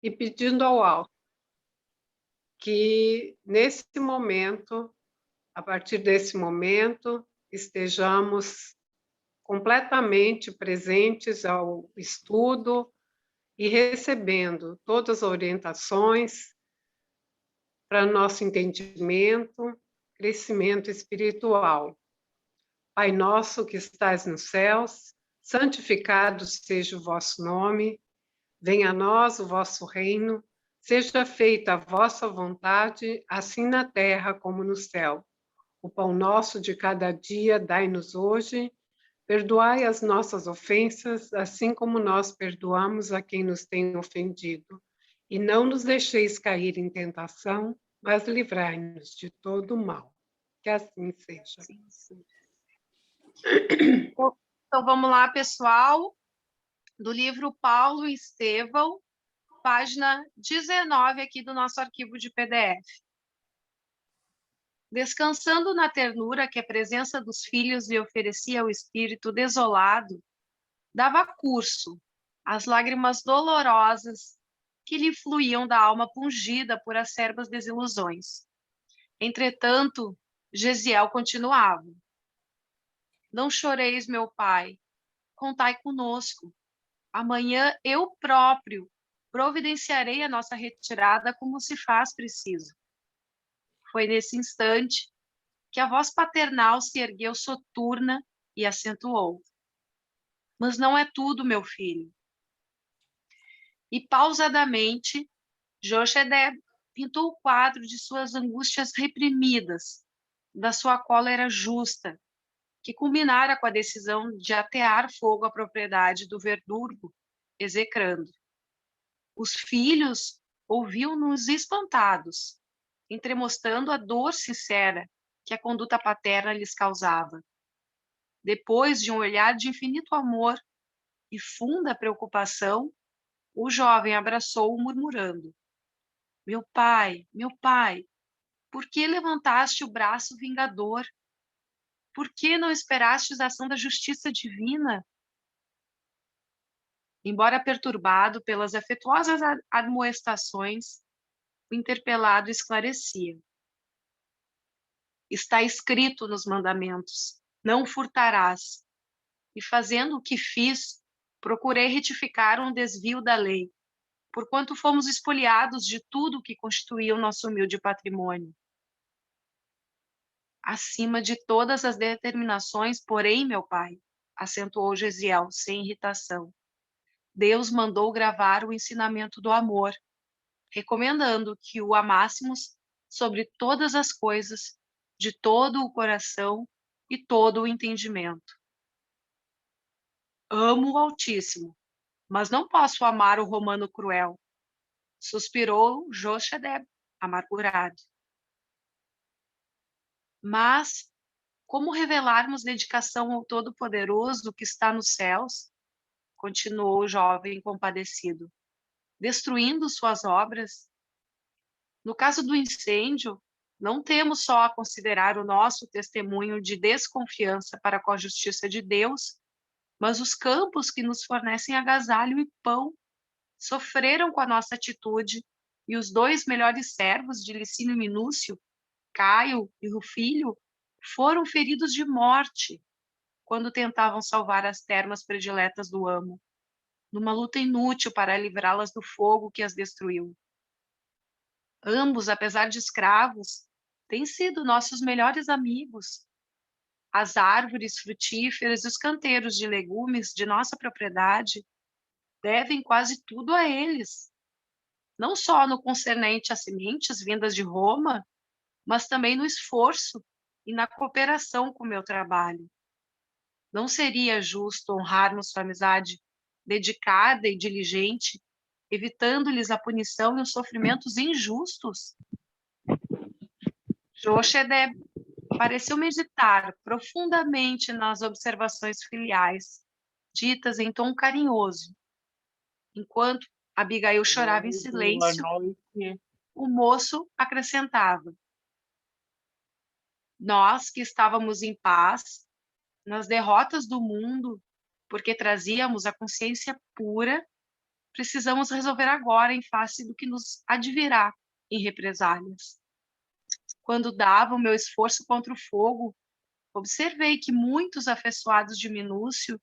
e pedindo ao alto que, nesse momento, a partir desse momento, estejamos completamente presentes ao estudo e recebendo todas as orientações para nosso entendimento, crescimento espiritual. Pai nosso que estais nos céus, santificado seja o vosso nome, venha a nós o vosso reino, seja feita a vossa vontade, assim na terra como no céu. O pão nosso de cada dia dai-nos hoje, perdoai as nossas ofensas, assim como nós perdoamos a quem nos tem ofendido. E não nos deixeis cair em tentação, mas livrai-nos de todo o mal. Que assim seja. Sim. Então, vamos lá, pessoal. Do livro Paulo e Estevão, página 19 aqui do nosso arquivo de PDF. Descansando na ternura que a presença dos filhos lhe oferecia ao espírito desolado, dava curso às lágrimas dolorosas que lhe fluíam da alma pungida por acerbas desilusões. Entretanto, Gesiel continuava: Não choreis, meu pai, contai conosco. Amanhã eu próprio providenciarei a nossa retirada como se faz preciso. Foi nesse instante que a voz paternal se ergueu soturna e acentuou: Mas não é tudo, meu filho. E pausadamente, Jochebed pintou o quadro de suas angústias reprimidas, da sua cólera justa, que culminara com a decisão de atear fogo à propriedade do Verdurgo, execrando. Os filhos ouviam-nos espantados, entremostrando a dor sincera que a conduta paterna lhes causava. Depois de um olhar de infinito amor e funda preocupação, o jovem abraçou-o murmurando: meu pai, por que levantaste o braço vingador? Por que não esperastes a ação da justiça divina? Embora perturbado pelas afetuosas admoestações, o interpelado esclarecia: está escrito nos mandamentos, não furtarás. E fazendo o que fiz, procurei retificar um desvio da lei, porquanto fomos espoliados de tudo o que constituía o nosso humilde patrimônio. Acima de todas as determinações, porém, meu pai, acentuou Gesiel, sem irritação, Deus mandou gravar o ensinamento do amor, recomendando que o amássemos sobre todas as coisas, de todo o coração e todo o entendimento. Amo o Altíssimo, mas não posso amar o romano cruel, suspirou Jochebed, amargurado. Mas como revelarmos dedicação ao Todo-Poderoso que está nos céus? Continuou o jovem compadecido. Destruindo suas obras? No caso do incêndio, não temos só a considerar o nosso testemunho de desconfiança para com a justiça de Deus, mas os campos que nos fornecem agasalho e pão sofreram com a nossa atitude, e os dois melhores servos de Licínio Minúcio, Caio e Rufílio, foram feridos de morte quando tentavam salvar as termas prediletas do amo, numa luta inútil para livrá-las do fogo que as destruiu. Ambos, apesar de escravos, têm sido nossos melhores amigos. As árvores frutíferas e os canteiros de legumes de nossa propriedade devem quase tudo a eles, não só no concernente às sementes vindas de Roma, mas também no esforço e na cooperação com o meu trabalho. Não seria justo honrarmos sua amizade dedicada e diligente, evitando-lhes a punição e os sofrimentos injustos? Jochebed pareceu meditar profundamente nas observações filiais, ditas em tom carinhoso. Enquanto Abigail chorava em silêncio, o moço acrescentava: nós que estávamos em paz, nas derrotas do mundo, porque trazíamos a consciência pura, precisamos resolver agora em face do que nos advirá em represálias. Quando dava o meu esforço contra o fogo, observei que muitos afeiçoados de Minúcio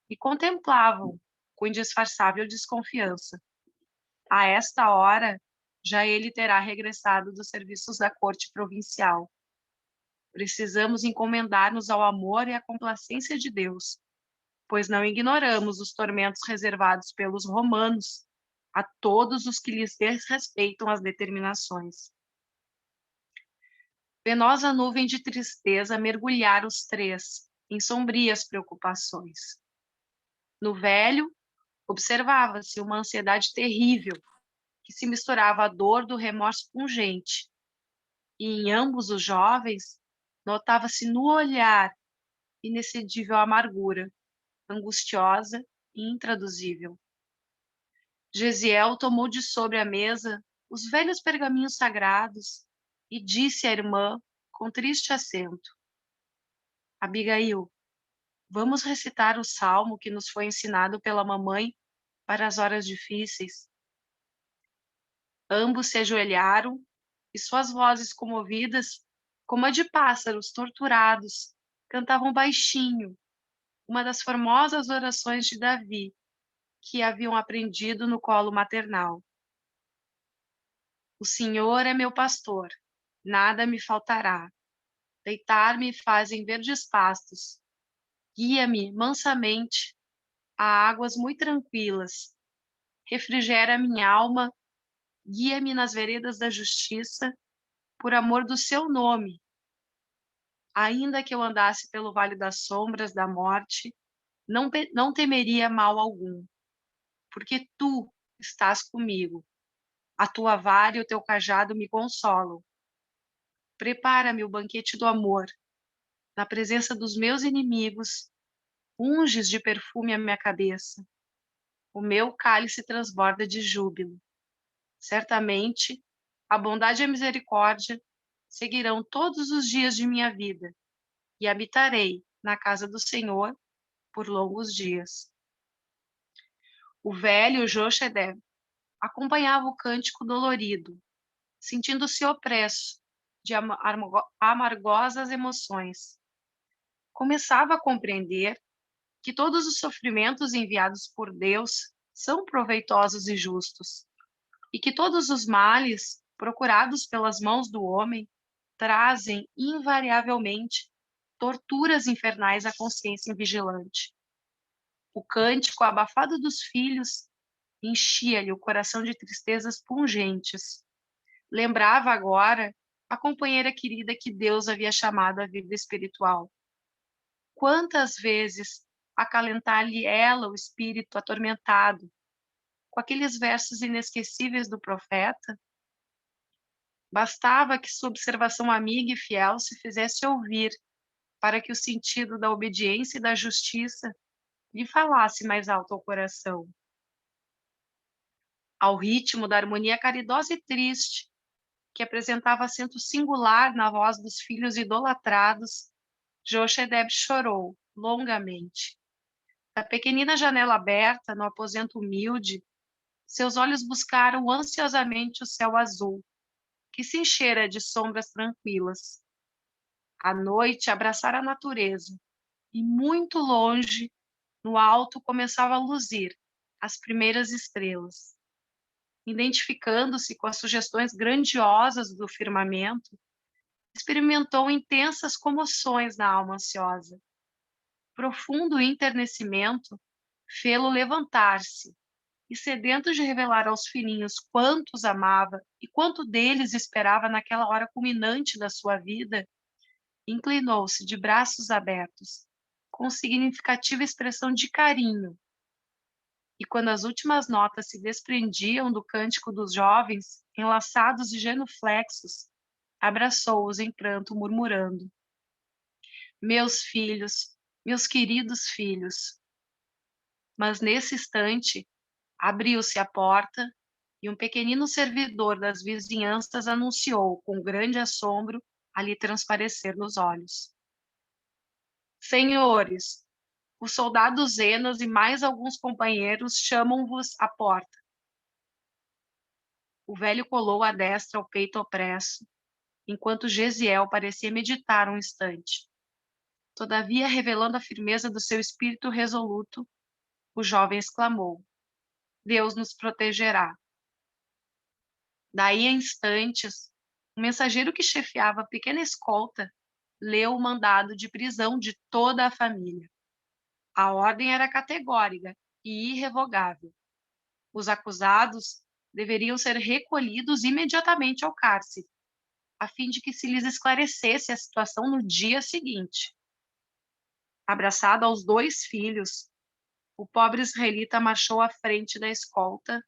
me contemplavam com indisfarçável desconfiança. A esta hora, já ele terá regressado dos serviços da corte provincial. Precisamos encomendar-nos ao amor e à complacência de Deus, pois não ignoramos os tormentos reservados pelos romanos a todos os que lhes desrespeitam as determinações. Penosa nuvem de tristeza mergulhara os três em sombrias preocupações. No velho, observava-se uma ansiedade terrível, que se misturava à dor do remorso pungente, e em ambos os jovens notava-se no olhar inexcedível amargura, angustiosa e intraduzível. Gesiel tomou de sobre a mesa os velhos pergaminhos sagrados e disse à irmã com triste acento: Abigail, vamos recitar o salmo que nos foi ensinado pela mamãe para as horas difíceis. Ambos se ajoelharam e suas vozes comovidas, como a de pássaros torturados, cantavam baixinho uma das formosas orações de Davi, que haviam aprendido no colo maternal. O Senhor é meu pastor, nada me faltará. Deitar-me faz em verdes pastos. Guia-me mansamente a águas muito tranquilas. Refrigera minha alma, guia-me nas veredas da justiça, por amor do seu nome. Ainda que eu andasse pelo vale das sombras da morte, não temeria mal algum, porque tu estás comigo. A tua vara e o teu cajado me consolam. Prepara-me o banquete do amor. Na presença dos meus inimigos, unges de perfume a minha cabeça. O meu cálice transborda de júbilo. Certamente, a bondade e a misericórdia seguirão todos os dias de minha vida, e habitarei na casa do Senhor por longos dias. O velho Jochebed acompanhava o cântico dolorido, sentindo-se opresso de amargosas emoções. Começava a compreender que todos os sofrimentos enviados por Deus são proveitosos e justos, e que todos os males procurados pelas mãos do homem trazem invariavelmente torturas infernais à consciência invigilante. O cântico abafado dos filhos enchia-lhe o coração de tristezas pungentes. Lembrava agora a companheira querida que Deus havia chamado à vida espiritual. Quantas vezes acalentar-lhe ela o espírito atormentado com aqueles versos inesquecíveis do profeta? Bastava que sua observação amiga e fiel se fizesse ouvir para que o sentido da obediência e da justiça lhe falasse mais alto ao coração. Ao ritmo da harmonia caridosa e triste, que apresentava acento singular na voz dos filhos idolatrados, Jochebed chorou longamente. Da pequenina janela aberta, no aposento humilde, seus olhos buscaram ansiosamente o céu azul, que se enchera de sombras tranquilas. A noite abraçara a natureza, e muito longe, no alto, começava a luzir as primeiras estrelas. Identificando-se com as sugestões grandiosas do firmamento, experimentou intensas comoções na alma ansiosa. Profundo enternecimento fê-lo levantar-se e, sedento de revelar aos filhinhos quanto os amava e quanto deles esperava naquela hora culminante da sua vida, inclinou-se de braços abertos, com significativa expressão de carinho. E quando as últimas notas se desprendiam do cântico dos jovens, enlaçados e genuflexos, abraçou-os em pranto, murmurando: Meus filhos, meus queridos filhos. Mas nesse instante, abriu-se a porta e um pequenino servidor das vizinhanças anunciou, com grande assombro, a lhe transparecer nos olhos: Senhores, o soldado Zenas e mais alguns companheiros chamam-vos à porta. O velho colou a destra ao peito opresso, enquanto Gesiel parecia meditar um instante. Todavia, revelando a firmeza do seu espírito resoluto, o jovem exclamou: Deus nos protegerá. Daí a instantes, o mensageiro que chefiava a pequena escolta leu o mandado de prisão de toda a família. A ordem era categórica e irrevogável. Os acusados deveriam ser recolhidos imediatamente ao cárcere, a fim de que se lhes esclarecesse a situação no dia seguinte. Abraçado aos 2 filhos, o pobre israelita marchou à frente da escolta,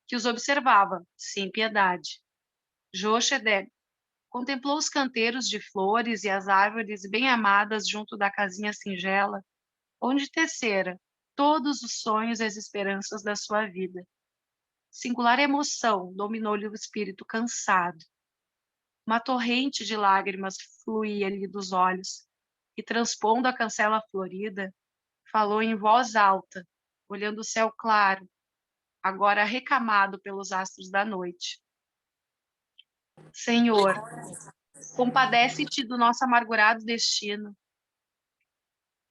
que os observava, sem piedade. Jochebed contemplou os canteiros de flores e as árvores bem amadas junto da casinha singela, onde tecera todos os sonhos e as esperanças da sua vida. Singular emoção dominou-lhe o espírito cansado. Uma torrente de lágrimas fluía-lhe dos olhos, e, transpondo a cancela florida, falou em voz alta, olhando o céu claro, agora recamado pelos astros da noite. Senhor, compadece-te do nosso amargurado destino.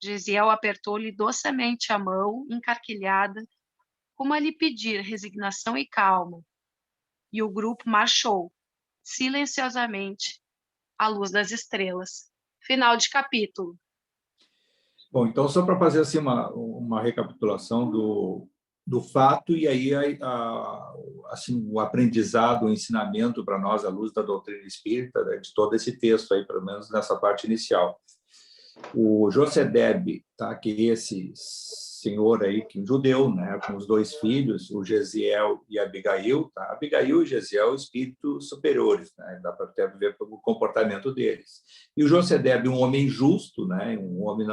Gesiel apertou-lhe docemente a mão, encarquilhada, como a lhe pedir resignação e calma, e o grupo marchou, silenciosamente, à luz das estrelas. Final de capítulo. Bom, então, só para fazer assim, uma recapitulação do fato, e aí assim, o aprendizado, o ensinamento para nós, à luz da doutrina espírita, né, de todo esse texto, aí, pelo menos nessa parte inicial. O Josedeb, tá, que esse senhor aí, que é um judeu, né, com os 2 filhos, o Gesiel e a Abigail, tá? Abigail e Gesiel, espíritos superiores, né? Dá para até ver pelo comportamento deles. E o Josedeb, um homem justo, né, um homem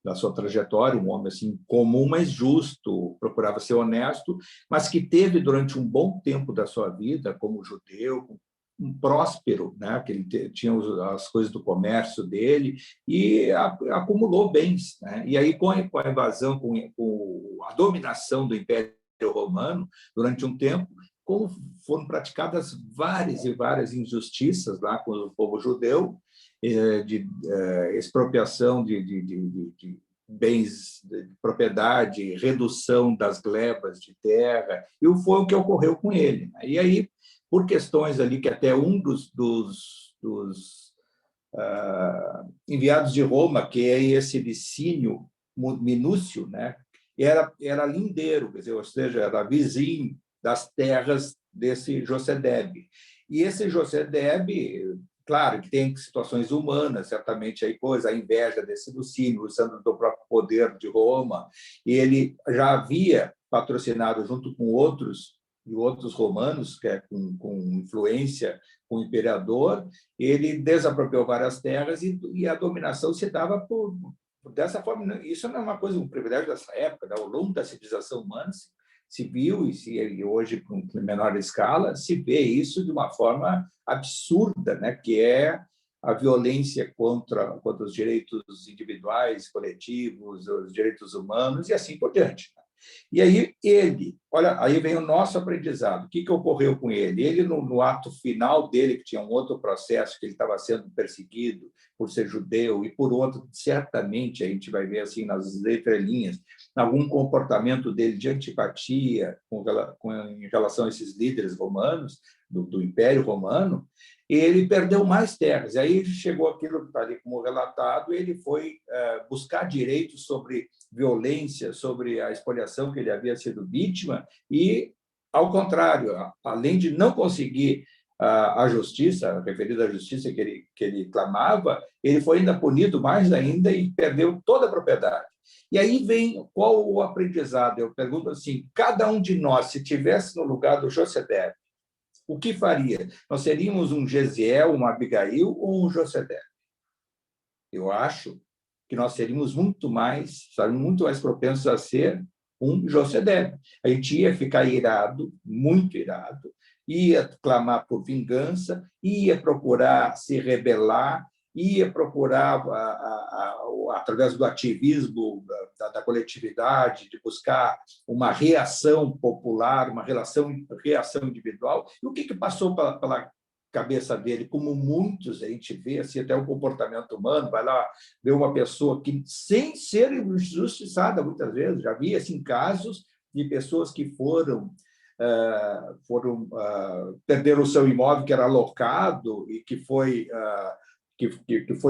da sua trajetória, um homem assim comum, mas justo, procurava ser honesto, mas que teve durante um bom tempo da sua vida como judeu, um próspero, né? Que ele tinha as coisas do comércio dele e acumulou bens, né? E aí com a invasão, com a dominação do Império Romano durante um tempo, como foram praticadas várias e várias injustiças lá com o povo judeu, de expropriação de bens de propriedade, redução das glebas de terra, e foi o que ocorreu com ele. E aí, por questões ali que até um dos enviados de Roma, que é esse Licínio Minúcio, né, era lindeiro, quer dizer, ou seja, era vizinho das terras desse Josedeb. E esse Josedeb, claro que tem situações humanas, certamente aí coisa, a inveja desse Licínio, usando do próprio poder de Roma, e ele já havia patrocinado junto com outros romanos, que é com influência com o imperador, ele desapropriou várias terras e a dominação se dava dessa forma. Isso não é uma coisa, um privilégio dessa época, né? Ao longo da civilização humana se viu, e hoje, com menor escala, se vê isso de uma forma absurda, né? Que é a violência contra os direitos individuais, coletivos, os direitos humanos, e assim por diante. E aí olha, aí vem o nosso aprendizado. O que ocorreu com ele? Ele, no ato final dele, que tinha um outro processo, que ele estava sendo perseguido por ser judeu, e por outro, certamente, a gente vai ver assim nas entrelinhas, algum comportamento dele de antipatia em relação a esses líderes romanos, do Império Romano, ele perdeu mais terras. E aí chegou aquilo que está ali como relatado, ele foi buscar direitos sobre violência, sobre a expoliação que ele havia sido vítima, e, ao contrário, além de não conseguir a justiça, referida à justiça que ele clamava, ele foi ainda punido mais ainda e perdeu toda a propriedade. E aí vem qual o aprendizado? Eu pergunto assim, cada um de nós, se estivesse no lugar do Josedeb, o que faria? Nós seríamos um Gesiel, uma Abigail ou um Josedeb? Eu acho que nós seríamos muito mais propensos a ser um Josedeb. A gente ia ficar irado, muito irado, ia clamar por vingança, ia procurar se rebelar, ia procurar, através do ativismo da coletividade, de buscar uma reação popular, uma reação individual. E o que passou pela cabeça dele? Como muitos a gente vê, assim, até o comportamento humano, vai lá ver uma pessoa que, sem ser injustiçada, muitas vezes, já vi assim, casos de pessoas que perderam o seu imóvel que era alocado e que foi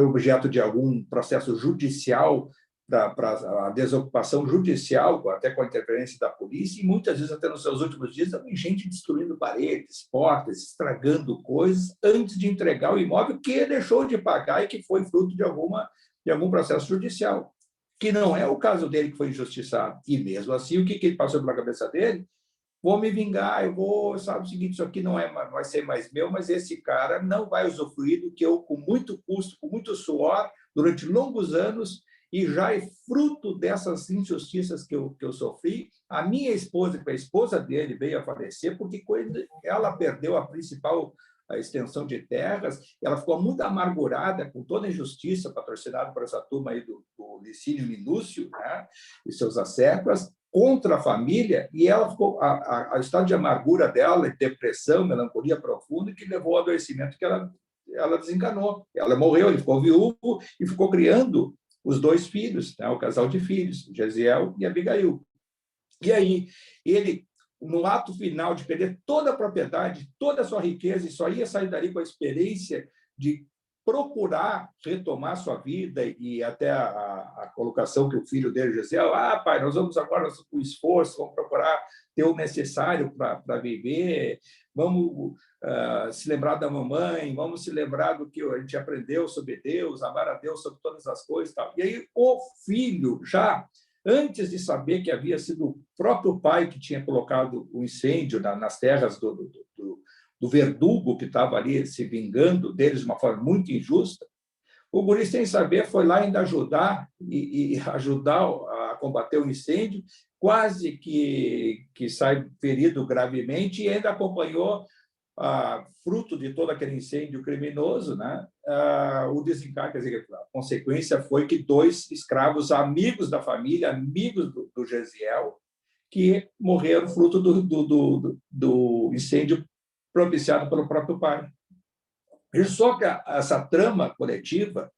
objeto de algum processo judicial, para a desocupação judicial, até com a interferência da polícia, e muitas vezes, até nos seus últimos dias, havia gente destruindo paredes, portas, estragando coisas, antes de entregar o imóvel que deixou de pagar e que foi fruto de algum processo judicial, que não é o caso dele, que foi injustiçado. E, mesmo assim, o que ele passou pela cabeça dele? Vou me vingar, eu vou, sabe o seguinte, isso aqui não vai ser mais meu, mas esse cara não vai usufruir do que eu, com muito custo, com muito suor, durante longos anos, e já é fruto dessas injustiças que eu sofri. A minha esposa, que a esposa dele, veio a falecer, porque quando ela perdeu a principal extensão de terras, ela ficou muito amargurada com toda a injustiça patrocinada por essa turma aí do Licínio Minúcio, né, e seus asseclas, contra a família, e ela ficou, a estado de amargura dela, depressão, melancolia profunda, que levou ao adoecimento que ela desencanou. Ela morreu, ele ficou viúvo e ficou criando os dois filhos, né, o casal de filhos, Gesiel e Abigail. E aí, ele, no ato final de perder toda a propriedade, toda a sua riqueza, e só ia sair dali com a experiência de procurar retomar sua vida, e até a colocação que o filho dele, Gesiel, pai, nós vamos agora com esforço, vamos procurar ter o necessário para viver, vamos se lembrar da mamãe, vamos se lembrar do que a gente aprendeu sobre Deus, amar a Deus sobre todas as coisas. Tal. E aí o filho, já antes de saber que havia sido o próprio pai que tinha colocado o incêndio nas terras do verdugo que estava ali se vingando deles de uma forma muito injusta, o guri, sem saber, foi lá ainda ajudar e ajudar a combater o incêndio, quase que sai ferido gravemente, e ainda acompanhou, fruto de todo aquele incêndio criminoso, né, o desencargo. Quer dizer, a consequência foi que 2 escravos, amigos da família, amigos do Gesiel, que morreram fruto do incêndio propiciado pelo próprio pai. E só que essa trama coletiva,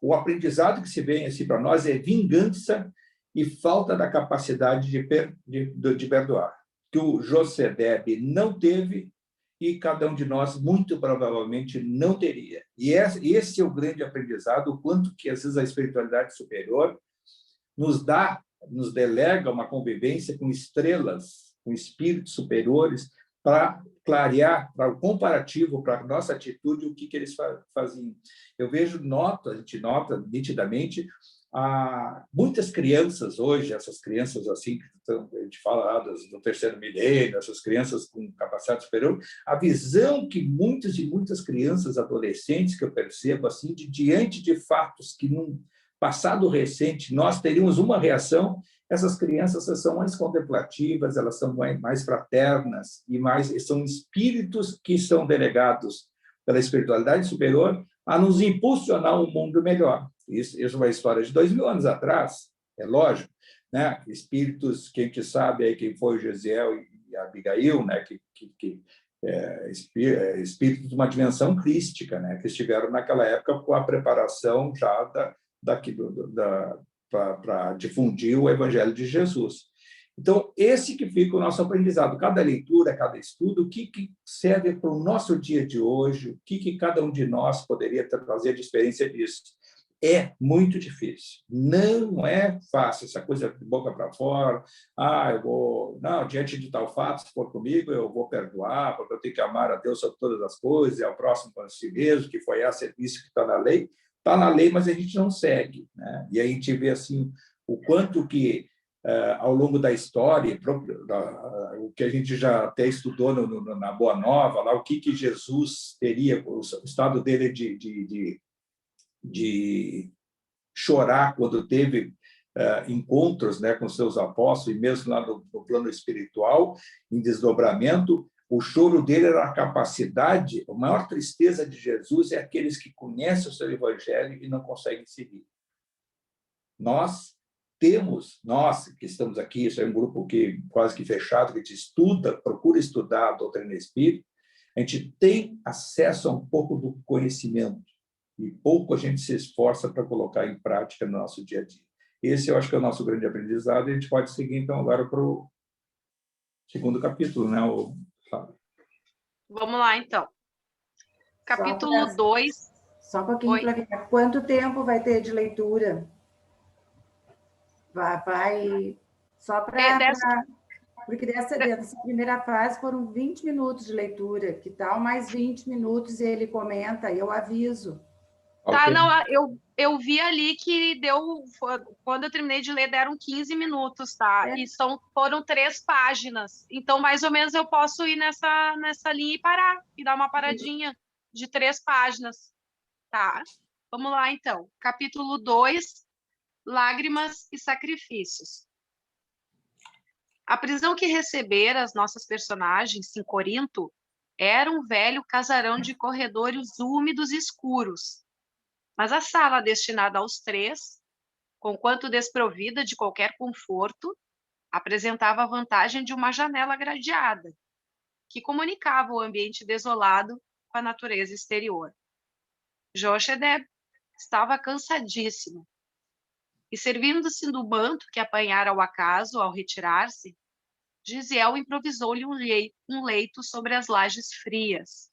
o aprendizado que se vem assim, para nós é vingança e falta da capacidade de perdoar, que o Josedeb não teve e cada um de nós, muito provavelmente, não teria. E esse é o grande aprendizado, o quanto que, às vezes, a espiritualidade superior nos delega uma convivência com estrelas, com espíritos superiores, para clarear, para o comparativo, para a nossa atitude, o que eles faziam. Eu a gente nota nitidamente, muitas crianças hoje, essas crianças assim, a gente fala lá do terceiro milênio, essas crianças com capacidade superior, a visão que muitas crianças, adolescentes, que eu percebo assim, diante de fatos que num passado recente nós teríamos uma reação, essas crianças são mais contemplativas, elas são mais fraternas, e são espíritos que são delegados pela espiritualidade superior a nos impulsionar um mundo melhor. Isso é uma história de 2000 anos atrás, é lógico, né? Espíritos que a gente sabe aí quem foi o Gesiel e a Abigail, né? Espíritos de uma dimensão crística, né? Que estiveram naquela época com a preparação já para difundir o Evangelho de Jesus. Então, esse que fica o nosso aprendizado. Cada leitura, cada estudo, o que serve para o nosso dia de hoje, o que cada um de nós poderia trazer de experiência disso. É muito difícil, não é fácil, essa coisa de boca para fora, diante de tal fato, se for comigo, eu vou perdoar, porque eu tenho que amar a Deus sobre todas as coisas, e ao próximo para si mesmo, que foi serviço que está na lei, mas a gente não segue, né? E a gente vê assim, o quanto que, ao longo da história, o que a gente já até estudou na Boa Nova, lá, o que Jesus teria, o estado dele de chorar quando teve encontros, né, com seus apóstolos, e mesmo lá no plano espiritual, em desdobramento, O choro dele era a capacidade, a maior tristeza de Jesus é aqueles que conhecem o seu evangelho e não conseguem seguir. Nós que estamos aqui, isso é um grupo que quase que fechado, que a gente estuda, procura estudar a doutrina espírita, a gente tem acesso a um pouco do conhecimento e pouco a gente se esforça para colocar em prática no nosso dia a dia. Esse eu acho que é o nosso grande aprendizado, e a gente pode seguir, então, agora para o segundo capítulo, né? Vamos lá, então. Capítulo 2. Só um pouquinho, Flavinha. Quanto tempo vai ter de leitura? Vai só para... Porque dessa primeira fase foram 20 minutos de leitura. Que tal mais 20 minutos e ele comenta, eu aviso. Tá, okay. Não, eu vi ali que quando eu terminei de ler, deram 15 minutos, tá? E foram 3 páginas. Então, mais ou menos, eu posso ir nessa linha e parar, e dar uma paradinha de 3 páginas, tá? Vamos lá, então. Capítulo 2, Lágrimas e Sacrifícios. A prisão que receberam as nossas personagens em Corinto era um velho casarão de corredores úmidos e escuros. Mas a sala destinada aos 3, conquanto desprovida de qualquer conforto, apresentava a vantagem de uma janela gradeada, que comunicava o ambiente desolado com a natureza exterior. Jochebed estava cansadíssimo, e servindo-se do manto que apanhara ao acaso ao retirar-se, Gisiel improvisou-lhe um leito sobre as lajes frias.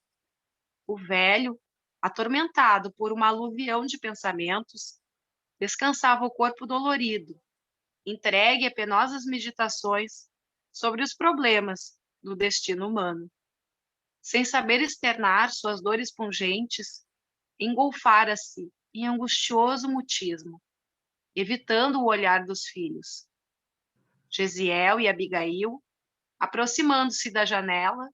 O velho, atormentado por uma aluvião de pensamentos, descansava o corpo dolorido, entregue a penosas meditações sobre os problemas do destino humano. Sem saber externar suas dores pungentes, engolfara-se em angustioso mutismo, evitando o olhar dos filhos. Gesiel e Abigail, aproximando-se da janela,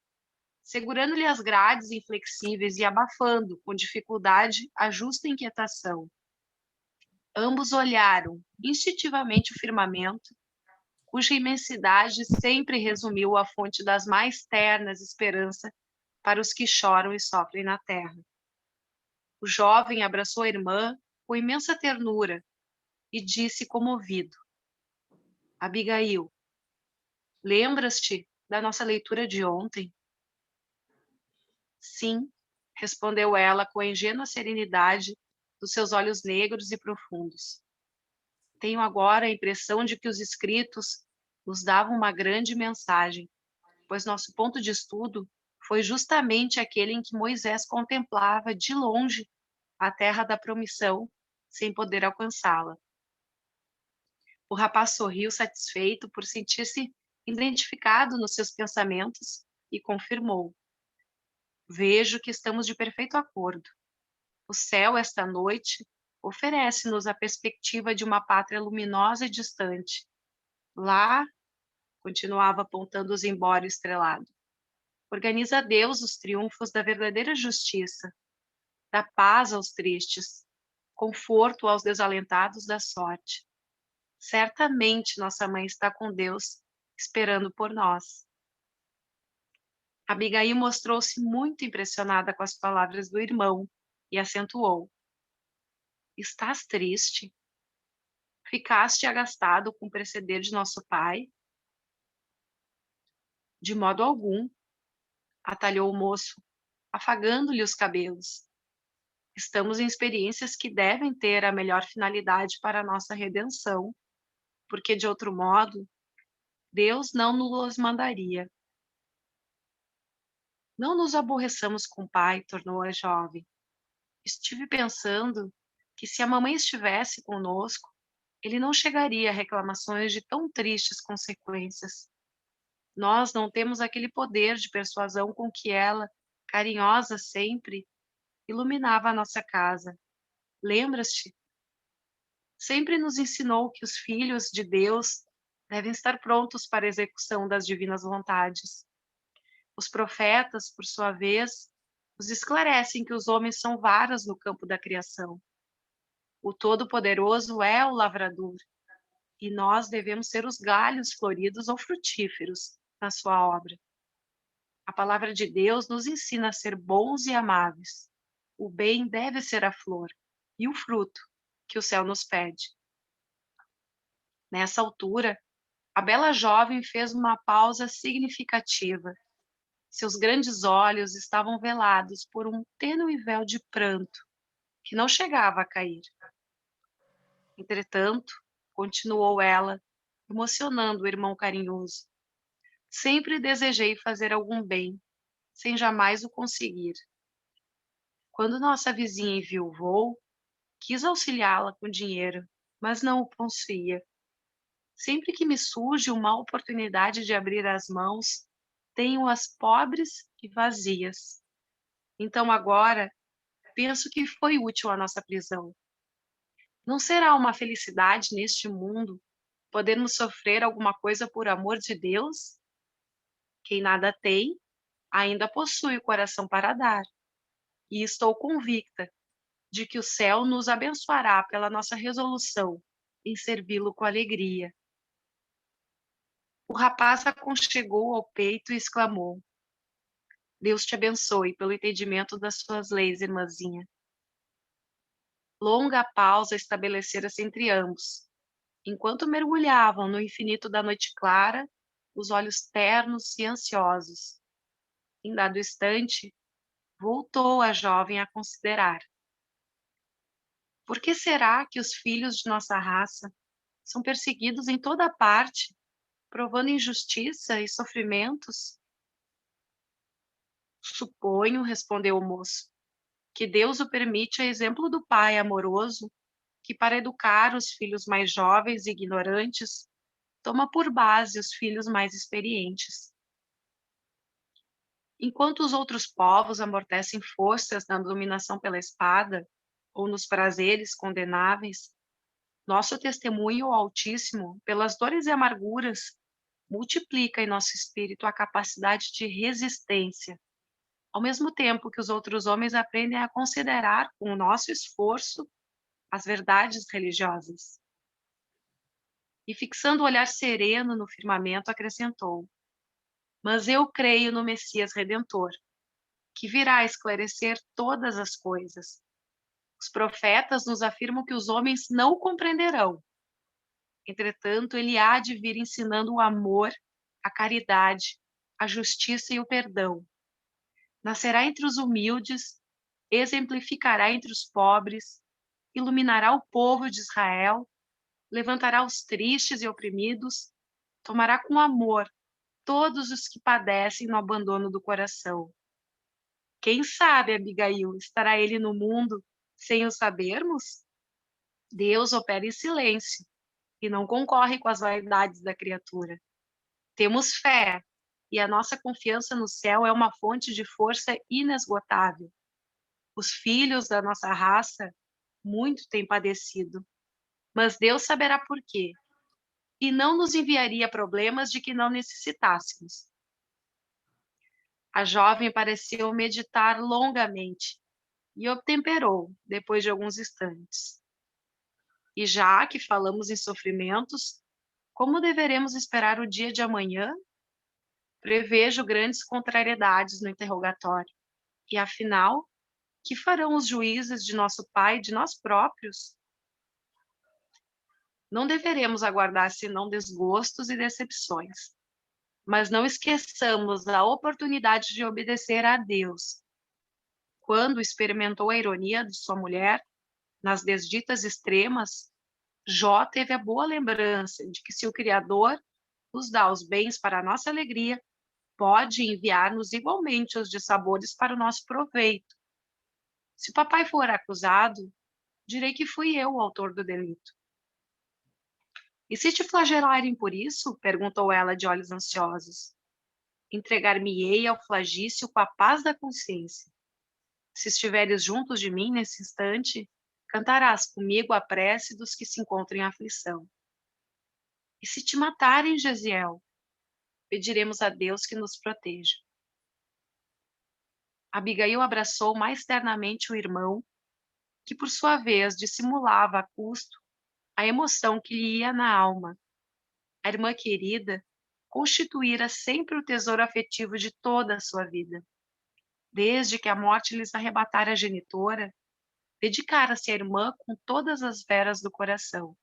segurando-lhe as grades inflexíveis e abafando, com dificuldade, a justa inquietação. Ambos olharam instintivamente o firmamento, cuja imensidade sempre resumiu a fonte das mais ternas esperanças para os que choram e sofrem na terra. O jovem abraçou a irmã com imensa ternura e disse comovido: Abigail, lembras-te da nossa leitura de ontem? Sim, respondeu ela com a ingênua serenidade dos seus olhos negros e profundos. Tenho agora a impressão de que os escritos nos davam uma grande mensagem, pois nosso ponto de estudo foi justamente aquele em que Moisés contemplava de longe a terra da promissão, sem poder alcançá-la. O rapaz sorriu satisfeito por sentir-se identificado nos seus pensamentos e confirmou: vejo que estamos de perfeito acordo. O céu, esta noite, oferece-nos a perspectiva de uma pátria luminosa e distante. Lá, continuava apontando o zimbório estrelado, organiza Deus os triunfos da verdadeira justiça, dá paz aos tristes, conforto aos desalentados da sorte. Certamente nossa mãe está com Deus, esperando por nós. Abigail mostrou-se muito impressionada com as palavras do irmão e acentuou: estás triste? Ficaste agastado com o proceder de nosso pai? De modo algum, atalhou o moço, afagando-lhe os cabelos. Estamos em experiências que devem ter a melhor finalidade para a nossa redenção, porque de outro modo, Deus não nos mandaria. Não nos aborreçamos com o pai, tornou a jovem. Estive pensando que se a mamãe estivesse conosco, ele não chegaria a reclamações de tão tristes consequências. Nós não temos aquele poder de persuasão com que ela, carinhosa sempre, iluminava a nossa casa. Lembras-te? Sempre nos ensinou que os filhos de Deus devem estar prontos para a execução das divinas vontades. Os profetas, por sua vez, nos esclarecem que os homens são varas no campo da criação. O Todo-Poderoso é o lavrador, e nós devemos ser os galhos floridos ou frutíferos na sua obra. A palavra de Deus nos ensina a ser bons e amáveis. O bem deve ser a flor e o fruto que o céu nos pede. Nessa altura, a bela jovem fez uma pausa significativa. Seus grandes olhos estavam velados por um tênue véu de pranto, que não chegava a cair. Entretanto, continuou ela, emocionando o irmão carinhoso, sempre desejei fazer algum bem, sem jamais o conseguir. Quando nossa vizinha enviuvou, quis auxiliá-la com dinheiro, mas não o possuía. Sempre que me surge uma oportunidade de abrir as mãos, tenho-as pobres e vazias. Então agora, penso que foi útil a nossa prisão. Não será uma felicidade neste mundo podermos sofrer alguma coisa por amor de Deus? Quem nada tem, ainda possui o coração para dar. E estou convicta de que o céu nos abençoará pela nossa resolução em servi-lo com alegria. O rapaz aconchegou ao peito e exclamou: Deus te abençoe pelo entendimento das suas leis, irmãzinha. Longa pausa estabelecera-se entre ambos, enquanto mergulhavam no infinito da noite clara, os olhos ternos e ansiosos. Em dado instante, voltou a jovem a considerar. Por que será que os filhos de nossa raça são perseguidos em toda parte, provando injustiça e sofrimentos? Suponho, respondeu o moço, que Deus o permite a exemplo do pai amoroso, que para educar os filhos mais jovens e ignorantes, toma por base os filhos mais experientes. Enquanto os outros povos amortecem forças na dominação pela espada ou nos prazeres condenáveis, nosso testemunho ao Altíssimo, pelas dores e amarguras, multiplica em nosso espírito a capacidade de resistência, ao mesmo tempo que os outros homens aprendem a considerar com o nosso esforço as verdades religiosas. E fixando o olhar sereno no firmamento, acrescentou: Mas eu creio no Messias Redentor, que virá esclarecer todas as coisas. Os profetas nos afirmam que os homens não o compreenderão. Entretanto, ele há de vir ensinando o amor, a caridade, a justiça e o perdão. Nascerá entre os humildes, exemplificará entre os pobres, iluminará o povo de Israel, levantará os tristes e oprimidos, tomará com amor todos os que padecem no abandono do coração. Quem sabe, Abigail, estará ele no mundo sem o sabermos? Deus opera em silêncio e não concorre com as vaidades da criatura. Temos fé, e a nossa confiança no céu é uma fonte de força inesgotável. Os filhos da nossa raça muito têm padecido, mas Deus saberá por quê, e não nos enviaria problemas de que não necessitássemos. A jovem pareceu meditar longamente e obtemperou, depois de alguns instantes. E já que falamos em sofrimentos, como deveremos esperar o dia de amanhã? Prevejo grandes contrariedades no interrogatório. E afinal, que farão os juízes de nosso pai e de nós próprios? Não deveremos aguardar senão desgostos e decepções. Mas não esqueçamos a oportunidade de obedecer a Deus. Quando experimentou a ironia de sua mulher, nas desditas extremas, Jó teve a boa lembrança de que se o Criador nos dá os bens para a nossa alegria, pode enviar-nos igualmente os dissabores para o nosso proveito. Se o papai for acusado, direi que fui eu o autor do delito. E se te flagelarem por isso? Perguntou ela de olhos ansiosos. Entregar-me-ei ao flagício com a paz da consciência. Se estiveres juntos de mim nesse instante, cantarás comigo a prece dos que se encontram em aflição. E se te matarem, Gesiel, pediremos a Deus que nos proteja. Abigail abraçou mais ternamente o irmão, que por sua vez dissimulava a custo a emoção que lhe ia na alma. A irmã querida constituíra sempre o tesouro afetivo de toda a sua vida. Desde que a morte lhes arrebatara a genitora, dedicara-se à irmã com todas as veras do coração.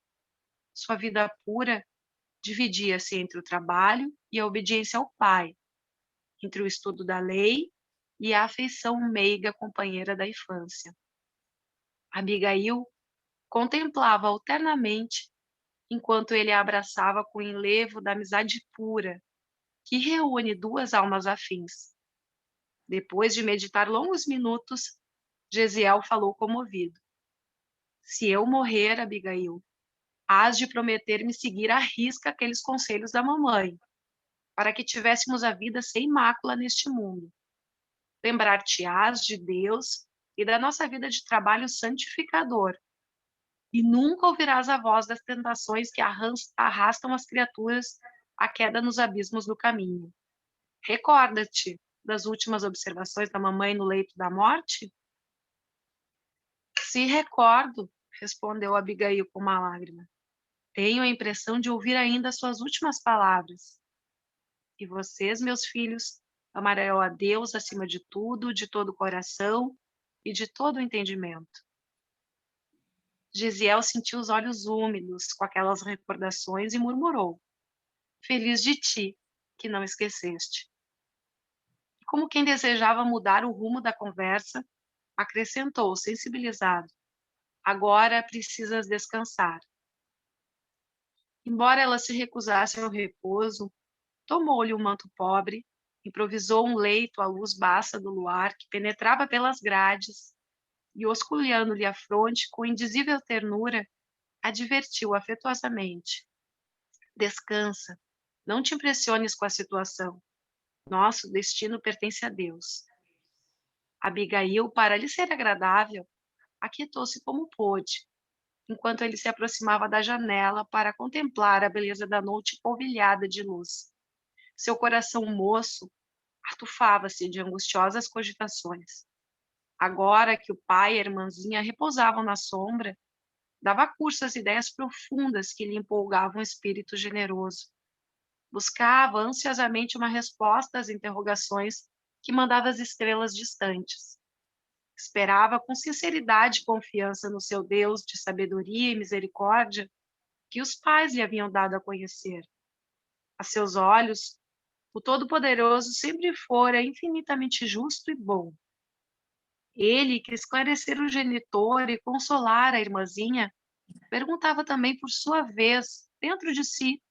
Sua vida pura dividia-se entre o trabalho e a obediência ao pai, entre o estudo da lei e a afeição meiga companheira da infância. Abigail contemplava alternamente enquanto ele a abraçava com o enlevo da amizade pura, que reúne duas almas afins. Depois de meditar longos minutos, Gesiel falou comovido: Se eu morrer, Abigail, hás de prometer-me seguir à risca aqueles conselhos da mamãe, para que tivéssemos a vida sem mácula neste mundo. Lembrar-te-ás de Deus e da nossa vida de trabalho santificador, e nunca ouvirás a voz das tentações que arrastam as criaturas à queda nos abismos do caminho. Recorda-te das últimas observações da mamãe no leito da morte? Se recordo, respondeu Abigail com uma lágrima. Tenho a impressão de ouvir ainda as suas últimas palavras. E vocês, meus filhos, amarão a Deus acima de tudo, de todo o coração e de todo o entendimento. Gesiel sentiu os olhos úmidos com aquelas recordações e murmurou: Feliz de ti, que não esqueceste. E como quem desejava mudar o rumo da conversa, acrescentou, sensibilizado: Agora precisas descansar. Embora ela se recusasse ao repouso, tomou-lhe um manto pobre, improvisou um leito à luz baça do luar que penetrava pelas grades e, osculhando-lhe a fronte com indizível ternura, advertiu afetuosamente: Descansa, não te impressiones com a situação. Nosso destino pertence a Deus. Abigail, para lhe ser agradável, aquietou-se como pôde, enquanto ele se aproximava da janela para contemplar a beleza da noite polvilhada de luz. Seu coração moço atufava-se de angustiosas cogitações. Agora que o pai e a irmãzinha repousavam na sombra, dava curso às ideias profundas que lhe empolgavam o espírito generoso. Buscava ansiosamente uma resposta às interrogações que mandava as estrelas distantes. Esperava com sinceridade e confiança no seu Deus de sabedoria e misericórdia que os pais lhe haviam dado a conhecer. A seus olhos, o Todo-Poderoso sempre fora infinitamente justo e bom. Ele, que esclarecera o genitor e consolara a irmãzinha, perguntava também por sua vez, dentro de si,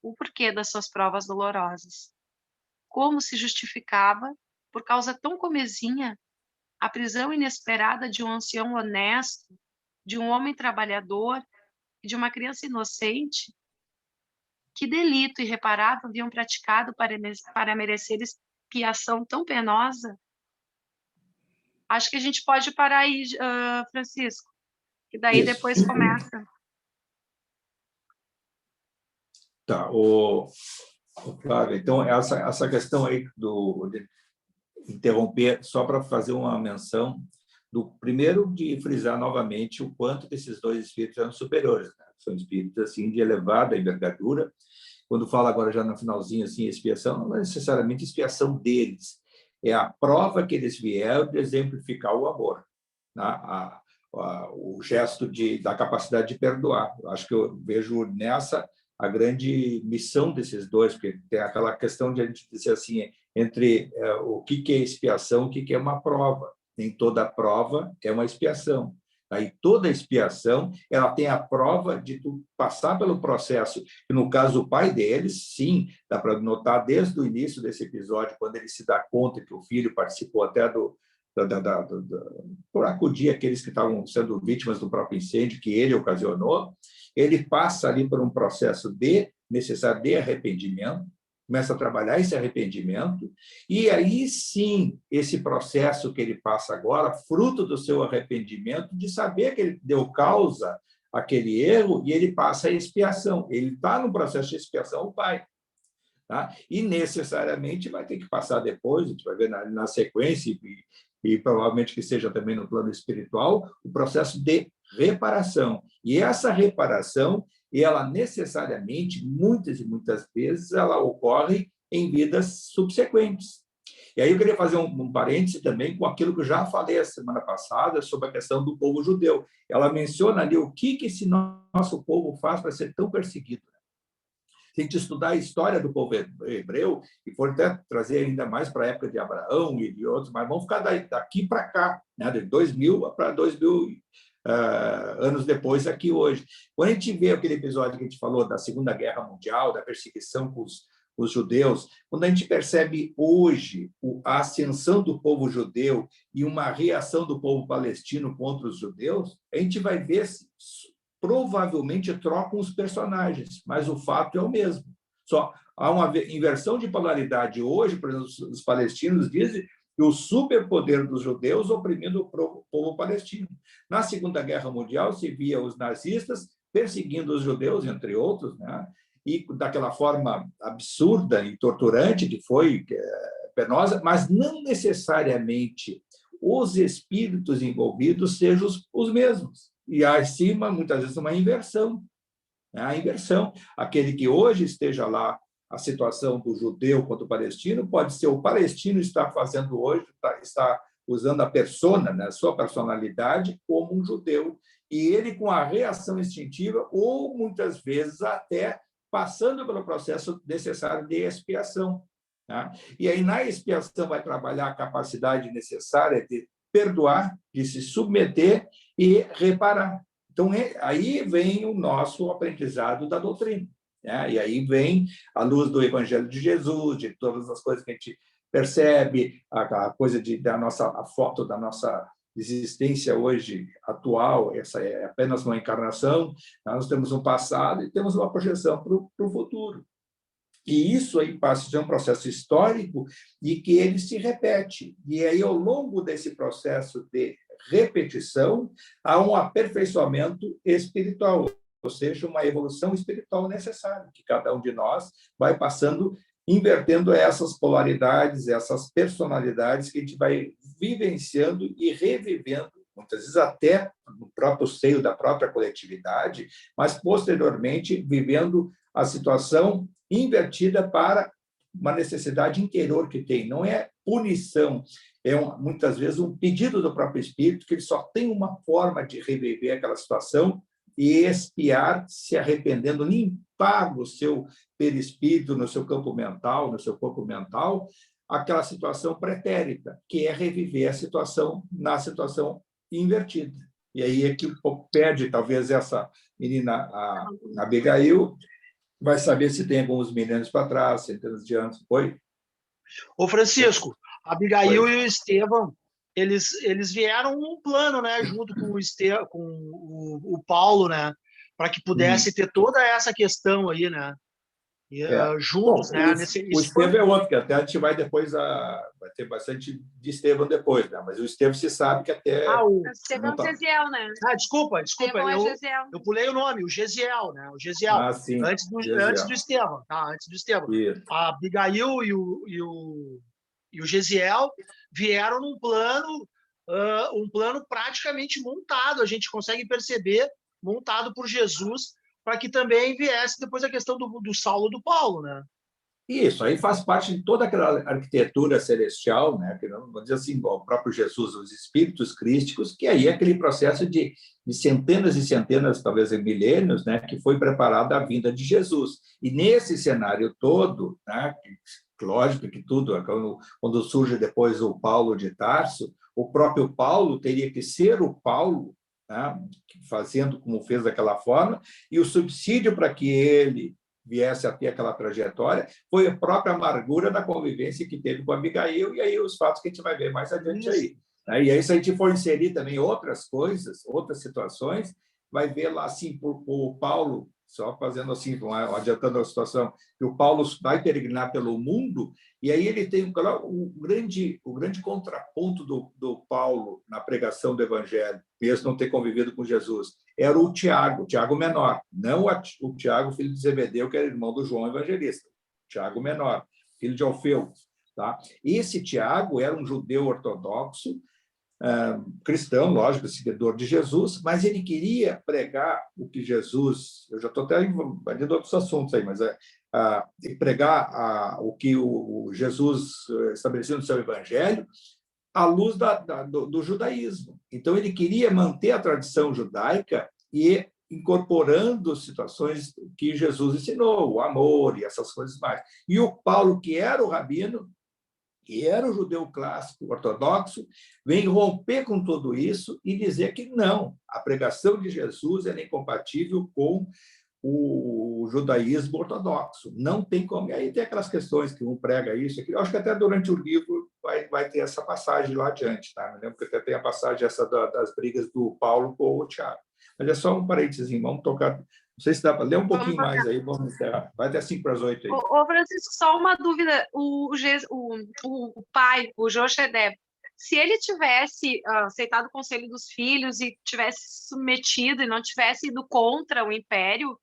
o porquê das suas provas dolorosas. Como se justificava, por causa tão comezinha, a prisão inesperada de um ancião honesto, de um homem trabalhador e de uma criança inocente? Que delito irreparável haviam praticado para merecer expiação tão penosa? Acho que a gente pode parar aí, Francisco, que daí Isso. depois começa. Tá, Flávia, então essa questão aí de interromper, só para fazer uma menção do primeiro, de frisar novamente o quanto desses dois espíritos eram superiores, né? São espíritos assim de elevada envergadura. Quando fala agora já no finalzinho assim, expiação, não é necessariamente expiação deles, é a prova que eles vieram de exemplificar o amor, né? O gesto da capacidade de perdoar. Eu acho que eu vejo nessa a grande missão desses dois, porque tem aquela questão de a gente dizer assim, entre o que é expiação, o que é uma prova. Nem toda prova é uma expiação. Aí toda expiação, ela tem a prova de tu passar pelo processo, que no caso do pai deles, sim, dá para notar desde o início desse episódio, quando ele se dá conta que o filho participou até por acudir aqueles que estavam sendo vítimas do próprio incêndio que ele ocasionou, ele passa ali por um processo necessário de arrependimento, começa a trabalhar esse arrependimento, e aí sim, esse processo que ele passa agora, fruto do seu arrependimento, de saber que ele deu causa àquele erro, e ele passa a expiação. Ele está no processo de expiação, o pai. Tá? E necessariamente vai ter que passar depois, a gente vai ver na sequência, e provavelmente que seja também no plano espiritual, o processo de reparação. E essa reparação, ela necessariamente, muitas e muitas vezes, ela ocorre em vidas subsequentes. E aí eu queria fazer um parêntese também com aquilo que eu já falei a semana passada sobre a questão do povo judeu. Ela menciona ali o que esse nosso povo faz para ser tão perseguido. Se a gente estudar a história do povo hebreu, e for até trazer ainda mais para a época de Abraão e de outros, mas vamos ficar daqui para cá, né? De 2000 para 2000 anos depois, aqui hoje. Quando a gente vê aquele episódio que a gente falou da Segunda Guerra Mundial, da perseguição com os judeus, quando a gente percebe hoje a ascensão do povo judeu e uma reação do povo palestino contra os judeus, a gente vai ver se provavelmente trocam os personagens, mas o fato é o mesmo. Só há uma inversão de polaridade hoje, por exemplo, os palestinos dizem que o superpoder dos judeus oprimindo o povo palestino. Na Segunda Guerra Mundial, se via os nazistas perseguindo os judeus, entre outros, né? E daquela forma absurda e torturante que foi, penosa, mas não necessariamente os espíritos envolvidos sejam os mesmos. E acima, muitas vezes, uma inversão. Né? A inversão. Aquele que hoje esteja lá, a situação do judeu contra o palestino, pode ser o palestino está fazendo hoje, está usando a persona, né, a sua personalidade, como um judeu. E ele com a reação instintiva, ou muitas vezes até passando pelo processo necessário de expiação. Tá? E aí, na expiação, vai trabalhar a capacidade necessária de perdoar, de se submeter e reparar. Então, aí vem o nosso aprendizado da doutrina. Né? E aí vem a luz do Evangelho de Jesus, de todas as coisas que a gente percebe, a coisa a foto da nossa existência hoje atual, essa é apenas uma encarnação, nós temos um passado e temos uma projeção para o futuro. E isso aí passa a ser um processo histórico e que ele se repete. E aí, ao longo desse processo de repetição, há um aperfeiçoamento espiritual, ou seja, uma evolução espiritual necessária, que cada um de nós vai passando, invertendo essas polaridades, essas personalidades que a gente vai vivenciando e revivendo, muitas vezes até no próprio seio da própria coletividade, mas, posteriormente, vivendo a situação invertida para uma necessidade interior que tem. Não é punição, é muitas vezes um pedido do próprio espírito, que ele só tem uma forma de reviver aquela situação e expiar, se arrependendo, limpar no seu perispírito, no seu campo mental, no seu corpo mental, aquela situação pretérita, que é reviver a situação na situação invertida. E aí é que perde, talvez, essa menina, a Abigail, vai saber se tem alguns milênios para trás, centenas de anos. Oi? Ô, Francisco, a Abigail e o Estevão, eles vieram num plano, né, junto com o Paulo, né, para que pudesse ter toda essa questão aí, né, juntos, bom, né. O Estevão é outro, que até a gente vai depois, vai ter bastante de Estevão depois, né, mas o Estevão se sabe que até... O Estevão Gesiel, né? Desculpa, eu pulei o nome, o Gesiel, né, o Gesiel, sim, antes do Estevão, tá, antes do Estevão. Isso. A Abigail e o Gesiel vieram num plano, um plano praticamente montado, a gente consegue perceber, montado por Jesus, para que também viesse depois a questão do Saulo e do Paulo, né? Isso, aí faz parte de toda aquela arquitetura celestial, né? Que vamos dizer assim, o próprio Jesus, os espíritos crísticos, que aí é aquele processo de centenas e centenas, talvez milênios, né? Que foi preparada a vinda de Jesus. E nesse cenário todo, né? Lógico que tudo, quando surge depois o Paulo de Tarso, o próprio Paulo teria que ser o Paulo, né, fazendo como fez daquela forma, e o subsídio para que ele viesse a ter aquela trajetória foi a própria amargura da convivência que teve com a Abigail, e aí os fatos que a gente vai ver mais adiante aí. E aí, se a gente for inserir também outras coisas, outras situações, vai ver lá, assim, o Paulo, só fazendo assim, adiantando a situação, que o Paulo vai peregrinar pelo mundo, e aí ele tem o grande contraponto do Paulo na pregação do Evangelho, mesmo não ter convivido com Jesus, era o Tiago menor, não o Tiago, filho de Zebedeu, que era irmão do João Evangelista, Tiago menor, filho de Alfeu. Tá? Esse Tiago era um judeu ortodoxo, cristão, lógico, seguidor de Jesus, mas ele queria pregar o que Jesus, eu já estou até invadindo outros assuntos aí, mas pregar o que o Jesus estabeleceu no seu evangelho à luz do judaísmo. Então, ele queria manter a tradição judaica e incorporando situações que Jesus ensinou, o amor e essas coisas mais. E o Paulo, que era o rabino, que era o judeu clássico ortodoxo, vem romper com tudo isso e dizer que não, a pregação de Jesus é incompatível com o judaísmo ortodoxo. Não tem como. E aí tem aquelas questões que um prega isso, aqui. Eu acho que até durante o livro vai ter essa passagem lá adiante, tá? Eu lembro que até tem a passagem essa das brigas do Paulo com o Tiago. Mas é só um parênteses, vamos tocar. Não sei se dá para ler um pouquinho mais aí, vamos encerrar. Vai até 5:50 aí. Ô, Francisco, só uma dúvida. O pai, o Jochedeb, se ele tivesse aceitado o conselho dos filhos e tivesse se submetido e não tivesse ido contra o império,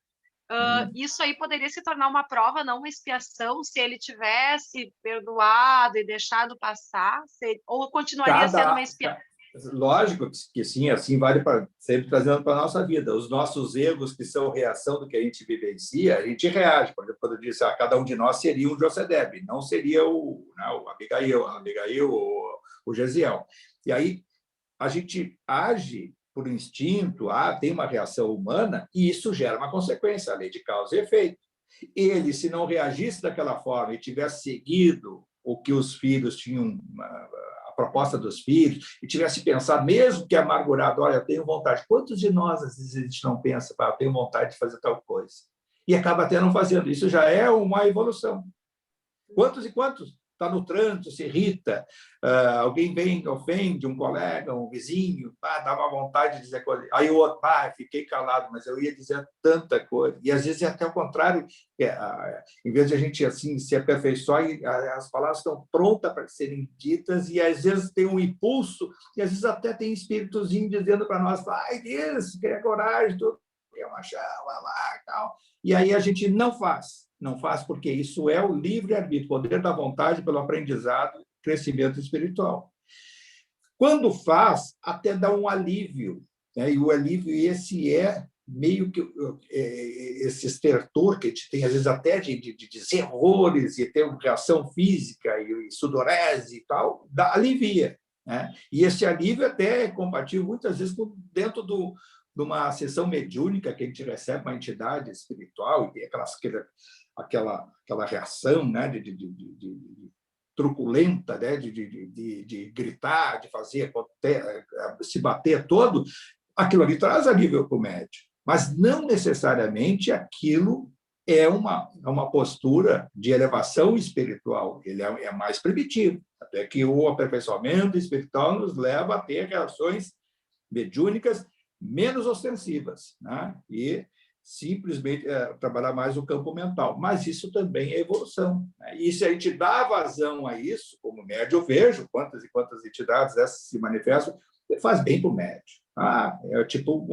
isso aí poderia se tornar uma prova, não uma expiação, se ele tivesse perdoado e deixado passar, ou continuaria sendo uma expiação? Lógico que sim, assim vale para sempre trazendo para a nossa vida. Os nossos erros, que são reação do que a gente vivencia, a gente reage. Por exemplo, quando eu disse, cada um de nós seria um Josedeb, não seria o Abigail ou o Gesiel. E aí a gente age por instinto, tem uma reação humana, e isso gera uma consequência, a lei de causa e efeito. Ele, se não reagisse daquela forma e tivesse seguido o que os filhos tinham, a proposta dos filhos, e tivesse pensado, mesmo que amargurado, olha, eu tenho vontade. Quantos de nós, às vezes, a gente não pensa, eu tenho vontade de fazer tal coisa? E acaba até não fazendo. Isso já é uma evolução. Quantos e quantos? Está no trânsito, se irrita, alguém vem, ofende um colega, um vizinho, dá uma vontade de dizer coisa. Aí o outro, fiquei calado, mas eu ia dizer tanta coisa. E às vezes é até o contrário, em vez de a gente assim se aperfeiçoar, as palavras estão prontas para serem ditas, e às vezes tem um impulso, e às vezes até tem espíritozinho dizendo para nós, vai disso, quer coragem, tudo, quer uma chama lá, tal. E aí a gente não faz. Não faz porque isso é o livre-arbítrio, poder da vontade pelo aprendizado, crescimento espiritual. Quando faz, até dá um alívio, né? E o alívio esse é meio que esse estertor que a gente tem, às vezes, até de dizer horrores e ter uma reação física e sudorese e tal, alivia, né? E esse alívio até é compatível, muitas vezes, dentro de uma sessão mediúnica que a gente recebe uma entidade espiritual e aquela reação, né, de truculenta, né, de gritar, de fazer, se bater todo, aquilo ali traz alívio para o médium. Mas não necessariamente aquilo é uma postura de elevação espiritual, ele é mais primitivo, até que o aperfeiçoamento espiritual nos leva a ter reações mediúnicas menos ostensivas, né? E simplesmente trabalhar mais o campo mental. Mas isso também é evolução, né? E se a gente dá vazão a isso, como médium eu vejo, quantas e quantas entidades essas se manifestam, faz bem para o médium. É tipo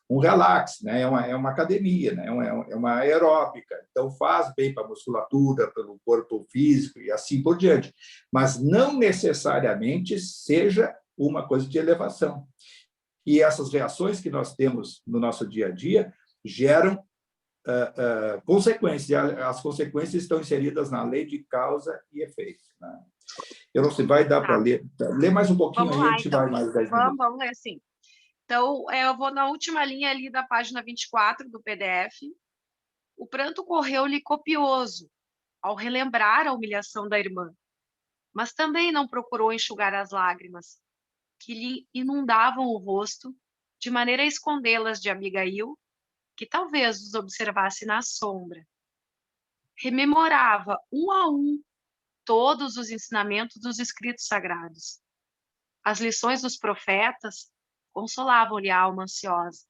um relax, né? É uma academia, né? É uma aeróbica. Então, faz bem para a musculatura, pelo corpo físico e assim por diante. Mas não necessariamente seja uma coisa de elevação. E essas reações que nós temos no nosso dia a dia geram consequências. As consequências estão inseridas na lei de causa e efeito, né? Eu não sei, vai dar para ler. Lê mais um pouquinho. Vamos aí, lá, a gente vai mais 10 minutos. Vamos ler sim. Então, eu vou na última linha ali da página 24 do PDF. O pranto correu-lhe copioso ao relembrar a humilhação da irmã, mas também não procurou enxugar as lágrimas que lhe inundavam o rosto, de maneira a escondê-las de Abigail, que talvez os observasse na sombra. Rememorava, um a um, todos os ensinamentos dos escritos sagrados. As lições dos profetas consolavam-lhe a alma ansiosa.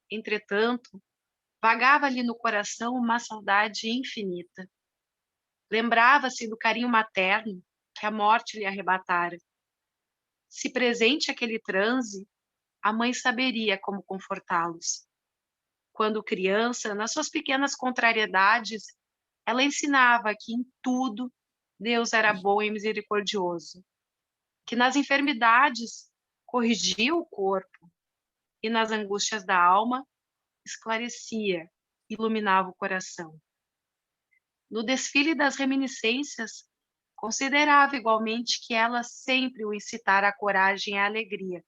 Entretanto, vagava-lhe no coração uma saudade infinita. Lembrava-se do carinho materno que a morte lhe arrebatara. Se presente aquele transe, a mãe saberia como confortá-los. Quando criança, nas suas pequenas contrariedades, ela ensinava que em tudo Deus era bom e misericordioso. que nas enfermidades corrigia o corpo e nas angústias da alma esclarecia, iluminava o coração. No desfile das reminiscências, considerava igualmente que ela sempre o incitara à coragem e à alegria,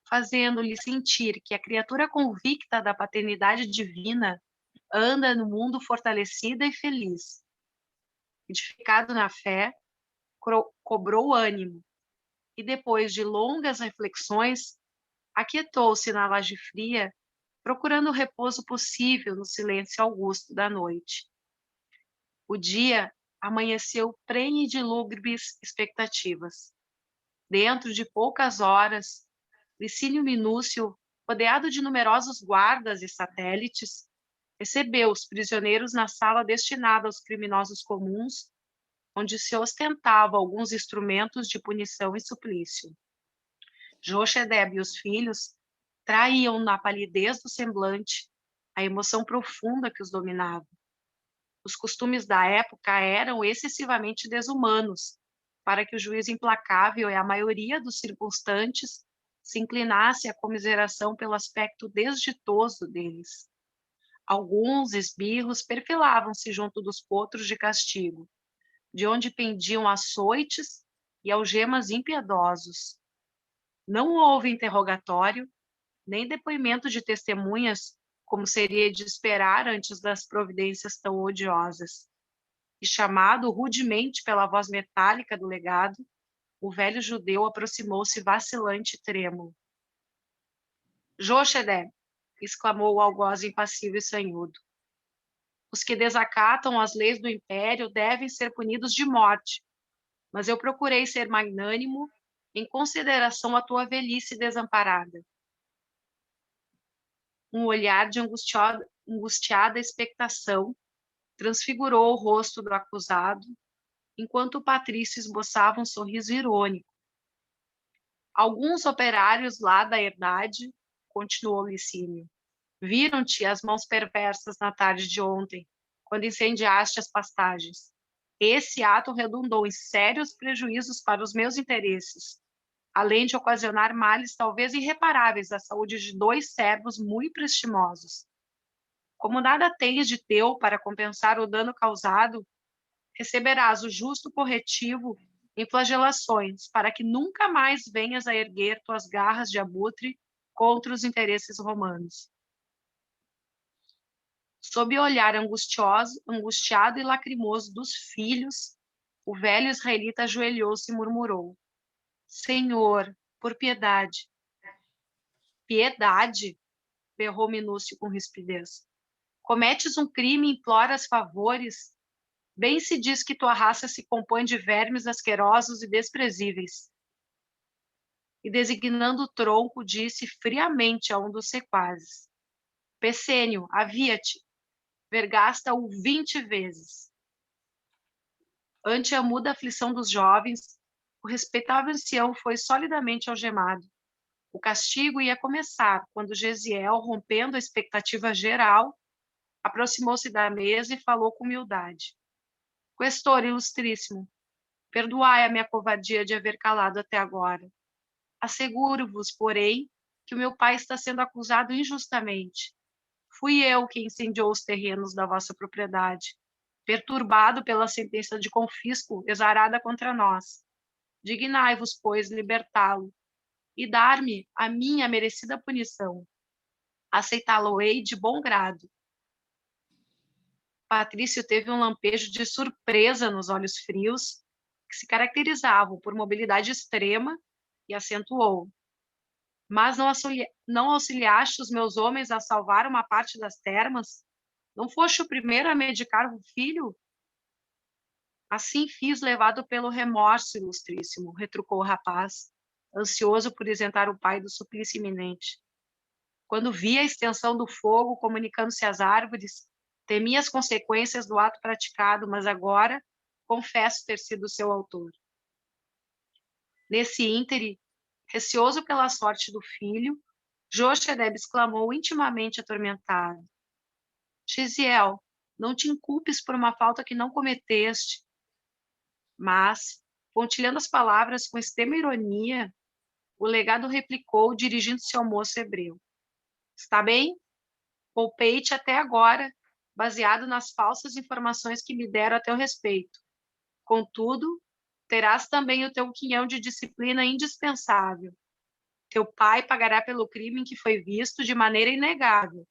fazendo-lhe sentir que a criatura convicta da paternidade divina anda no mundo fortalecida e feliz. Edificado na fé, cobrou ânimo e, depois de longas reflexões, aquietou-se na laje fria, procurando o repouso possível no silêncio augusto da noite. O dia amanheceu prenhe de lúgubres expectativas. Dentro de poucas horas, Licínio Minúcio, rodeado de numerosos guardas e satélites, recebeu os prisioneiros na sala destinada aos criminosos comuns, onde se ostentavam alguns instrumentos de punição e suplício. Jochedeb e os filhos traíam na palidez do semblante a emoção profunda que os dominava. Os costumes da época eram excessivamente desumanos, para que o juiz implacável e a maioria dos circunstantes se inclinasse à comiseração pelo aspecto desditoso deles. Alguns esbirros perfilavam-se junto dos potros de castigo, de onde pendiam açoites e algemas impiedosos. Não houve interrogatório, nem depoimento de testemunhas, como seria de esperar antes das providências tão odiosas. E chamado rudemente pela voz metálica do legado, o velho judeu aproximou-se vacilante e trêmulo. Jochedeb, exclamou o algoz impassível e sanhudo. Os que desacatam as leis do império devem ser punidos de morte, mas eu procurei ser magnânimo em consideração à tua velhice desamparada. Um olhar de angustiada expectação transfigurou o rosto do acusado, enquanto o patrício esboçava um sorriso irônico. Alguns operários lá da herdade, continuou Licínio, viram-te as mãos perversas na tarde de ontem, quando incendiaste as pastagens. Esse ato redundou em sérios prejuízos para os meus interesses, além de ocasionar males talvez irreparáveis à saúde de 2 servos muito prestimosos. Como nada tens de teu para compensar o dano causado, receberás o justo corretivo em flagelações, para que nunca mais venhas a erguer tuas garras de abutre contra os interesses romanos. Sob o olhar angustiado e lacrimoso dos filhos, o velho israelita ajoelhou-se e murmurou: Senhor, por piedade. Piedade? Berrou Minúcio com rispidez. Cometes um crime e imploras favores? Bem se diz que tua raça se compõe de vermes asquerosos e desprezíveis. E designando o tronco, disse friamente a um dos sequazes: Pessênio, avia-te, vergasta-o 20 vezes. Ante a muda aflição dos jovens, o respeitável ancião foi solidamente algemado. O castigo ia começar quando Gesiel, rompendo a expectativa geral, aproximou-se da mesa e falou com humildade. Questor ilustríssimo, perdoai a minha covardia de haver calado até agora. Asseguro-vos, porém, que o meu pai está sendo acusado injustamente. Fui eu que incendiou os terrenos da vossa propriedade, perturbado pela sentença de confisco exarada contra nós. Dignai-vos, pois, libertá-lo e dar-me a minha merecida punição. Aceitá-lo-ei de bom grado. Patrício teve um lampejo de surpresa nos olhos frios, que se caracterizavam por mobilidade extrema, e acentuou: Mas não auxiliaste os meus homens a salvar uma parte das termas? Não foste o primeiro a medicar o filho? Assim fiz, levado pelo remorso, ilustríssimo, retrucou o rapaz, ansioso por isentar o pai do suplício iminente. Quando vi a extensão do fogo comunicando-se às árvores, temi as consequências do ato praticado, mas agora confesso ter sido seu autor. Nesse íntere, receoso pela sorte do filho, Jochedeb exclamou intimamente atormentado: Gesiel, não te inculpes por uma falta que não cometeste. Mas, Pontilhando as palavras com extrema ironia, o legado replicou, dirigindo-se ao moço hebreu. Está bem? Poupei-te até agora, baseado nas falsas informações que me deram a teu respeito. Contudo, terás também o teu quinhão de disciplina indispensável. Teu pai pagará pelo crime em que foi visto de maneira inegável,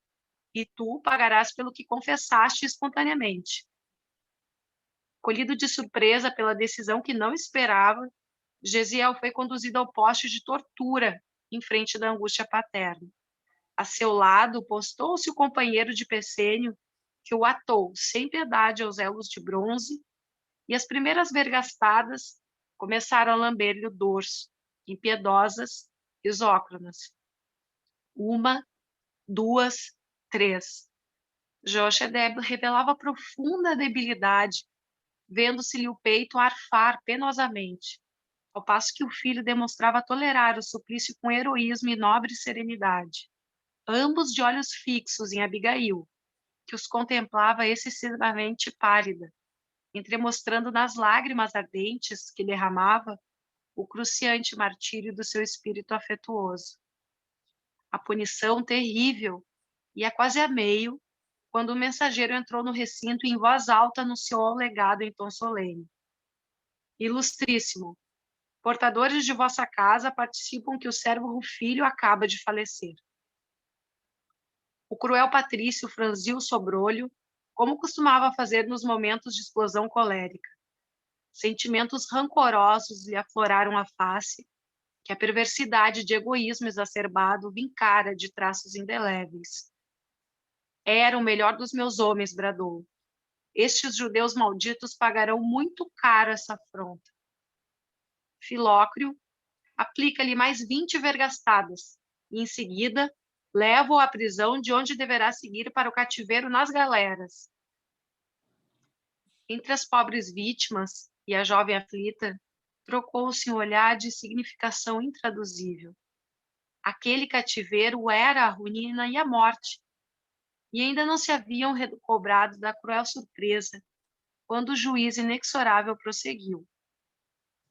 e tu pagarás pelo que confessaste espontaneamente. Colhido de surpresa pela decisão que não esperava, Gesiel foi conduzido ao poste de tortura em frente da angústia paterna. A seu lado postou-se o companheiro de Pessênio, que o atou sem piedade aos elos de bronze, e as primeiras vergastadas começaram a lamber-lhe o dorso, impiedosas, isócronas. 1, 2, 3. Jochebed revelava profunda debilidade, vendo-se-lhe o peito arfar penosamente, ao passo que o filho demonstrava tolerar o suplício com heroísmo e nobre serenidade. Ambos de olhos fixos em Abigail, que os contemplava excessivamente pálida, entremostrando nas lágrimas ardentes que derramava o cruciante martírio do seu espírito afetuoso. A punição terrível ia quase a meio, quando o mensageiro entrou no recinto e em voz alta anunciou ao legado em tom solene. Ilustríssimo, portadores de vossa casa participam que o servo Rufílio acaba de falecer. O cruel patrício franziu o sobrolho, como costumava fazer nos momentos de explosão colérica. Sentimentos rancorosos lhe afloraram a face, que a perversidade de egoísmo exacerbado vincara de traços indeléveis. Era o melhor dos meus homens, bradou. Estes judeus malditos pagarão muito caro essa afronta. Filócrio aplica-lhe mais 20 vergastadas, e em seguida leva-o à prisão, de onde deverá seguir para o cativeiro nas galeras. Entre as pobres vítimas e a jovem aflita, trocou-se um olhar de significação intraduzível. Aquele cativeiro era a ruína e a morte, e ainda não se haviam recobrado da cruel surpresa, quando o juiz inexorável prosseguiu.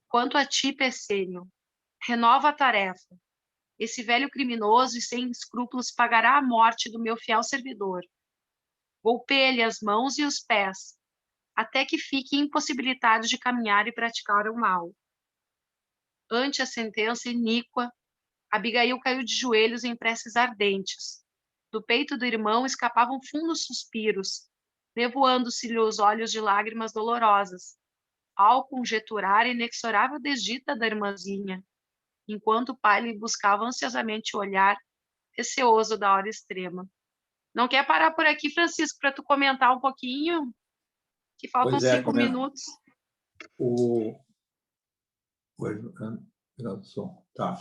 Quanto a ti, Pessênio, renova a tarefa. Esse velho criminoso e sem escrúpulos pagará a morte do meu fiel servidor. Golpeie-lhe as mãos e os pés, até que fique impossibilitado de caminhar e praticar o mal. Ante a sentença iníqua, Abigail caiu de joelhos em preces ardentes. Do peito do irmão escapavam fundos suspiros, nevoando-se-lhe os olhos de lágrimas dolorosas, ao conjeturar a inexorável desdita da irmãzinha, enquanto o pai lhe buscava ansiosamente o olhar, receoso da hora extrema. Não quer parar por aqui, Francisco, para tu comentar um pouquinho? Que faltam 5 minutos. Tá.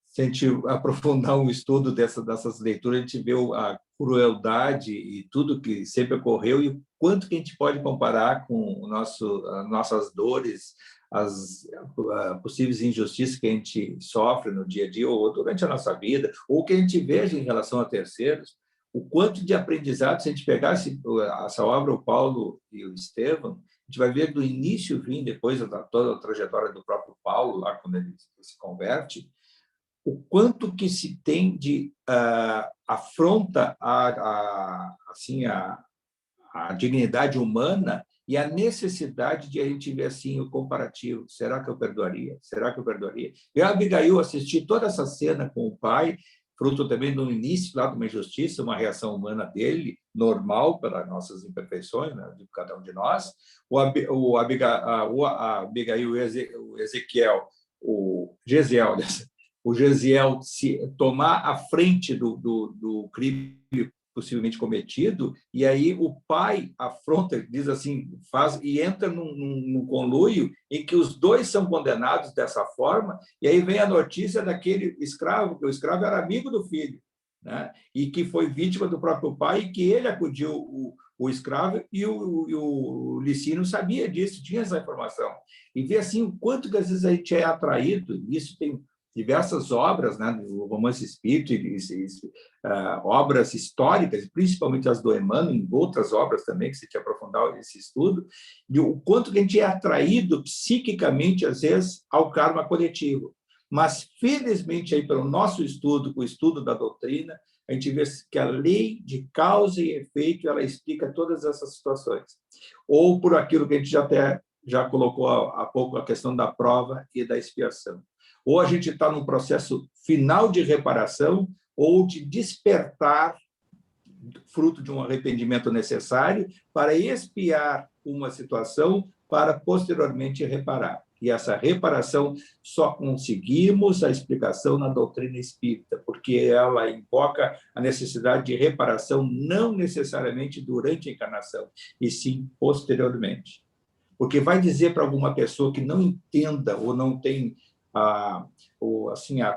Se a gente aprofundar um estudo dessas leituras, a gente vê a crueldade e tudo que sempre ocorreu e o quanto que a gente pode comparar com as nossas dores, as possíveis injustiças que a gente sofre no dia a dia ou durante a nossa vida, ou que a gente veja em relação a terceiros, o quanto de aprendizado, se a gente pegar essa obra, o Paulo e o Estevão, a gente vai ver do início ao fim, depois toda a trajetória do próprio Paulo, lá quando ele se converte, o quanto que se tem de afronta assim, a dignidade humana e a necessidade de a gente ver assim o comparativo. Será que eu perdoaria? Será que eu perdoaria? Eu, Abigail, assisti toda essa cena com o pai, fruto também do início lá de uma injustiça, uma reação humana dele, normal pelas nossas imperfeições, né, de cada um de nós. O Abigail, o Ezequiel, o Gesiel se tomar à frente do crime possivelmente cometido, e aí o pai afronta, diz assim, faz e entra num conluio em que os dois são condenados dessa forma, e aí vem a notícia daquele escravo, que o escravo era amigo do filho, né? E que foi vítima do próprio pai, e que ele acudiu o escravo, e o Licínio sabia disso, tinha essa informação. E vê assim o quanto que às vezes a gente é atraído, isso tem diversas obras, né, do Romance Espírita, obras históricas, principalmente as do Emmanuel, em outras obras também, que você tinha aprofundado esse estudo, de o quanto que a gente é atraído psiquicamente, às vezes, ao karma coletivo. Mas, felizmente, aí, pelo nosso estudo, o estudo da doutrina, a gente vê que a lei de causa e efeito ela explica todas essas situações. Ou por aquilo que a gente já colocou há pouco, a questão da prova e da expiação. Ou a gente está num processo final de reparação ou de despertar, fruto de um arrependimento necessário, para expiar uma situação, para posteriormente reparar. E essa reparação só conseguimos a explicação na doutrina espírita, porque ela invoca a necessidade de reparação não necessariamente durante a encarnação, e sim posteriormente. Porque vai dizer para alguma pessoa que não entenda ou não tem a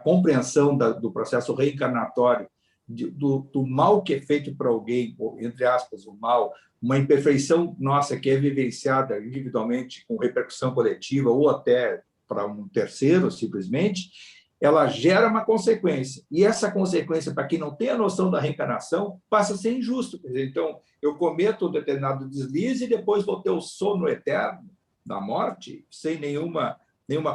compreensão do processo reencarnatório, do mal que é feito para alguém, entre aspas, o mal, uma imperfeição nossa que é vivenciada individualmente com repercussão coletiva ou até para um terceiro, simplesmente, ela gera uma consequência. E essa consequência, para quem não tem a noção da reencarnação, passa a ser injusto. Quer dizer, então, eu cometo um determinado deslize e depois vou ter o sono eterno da morte, sem nenhuma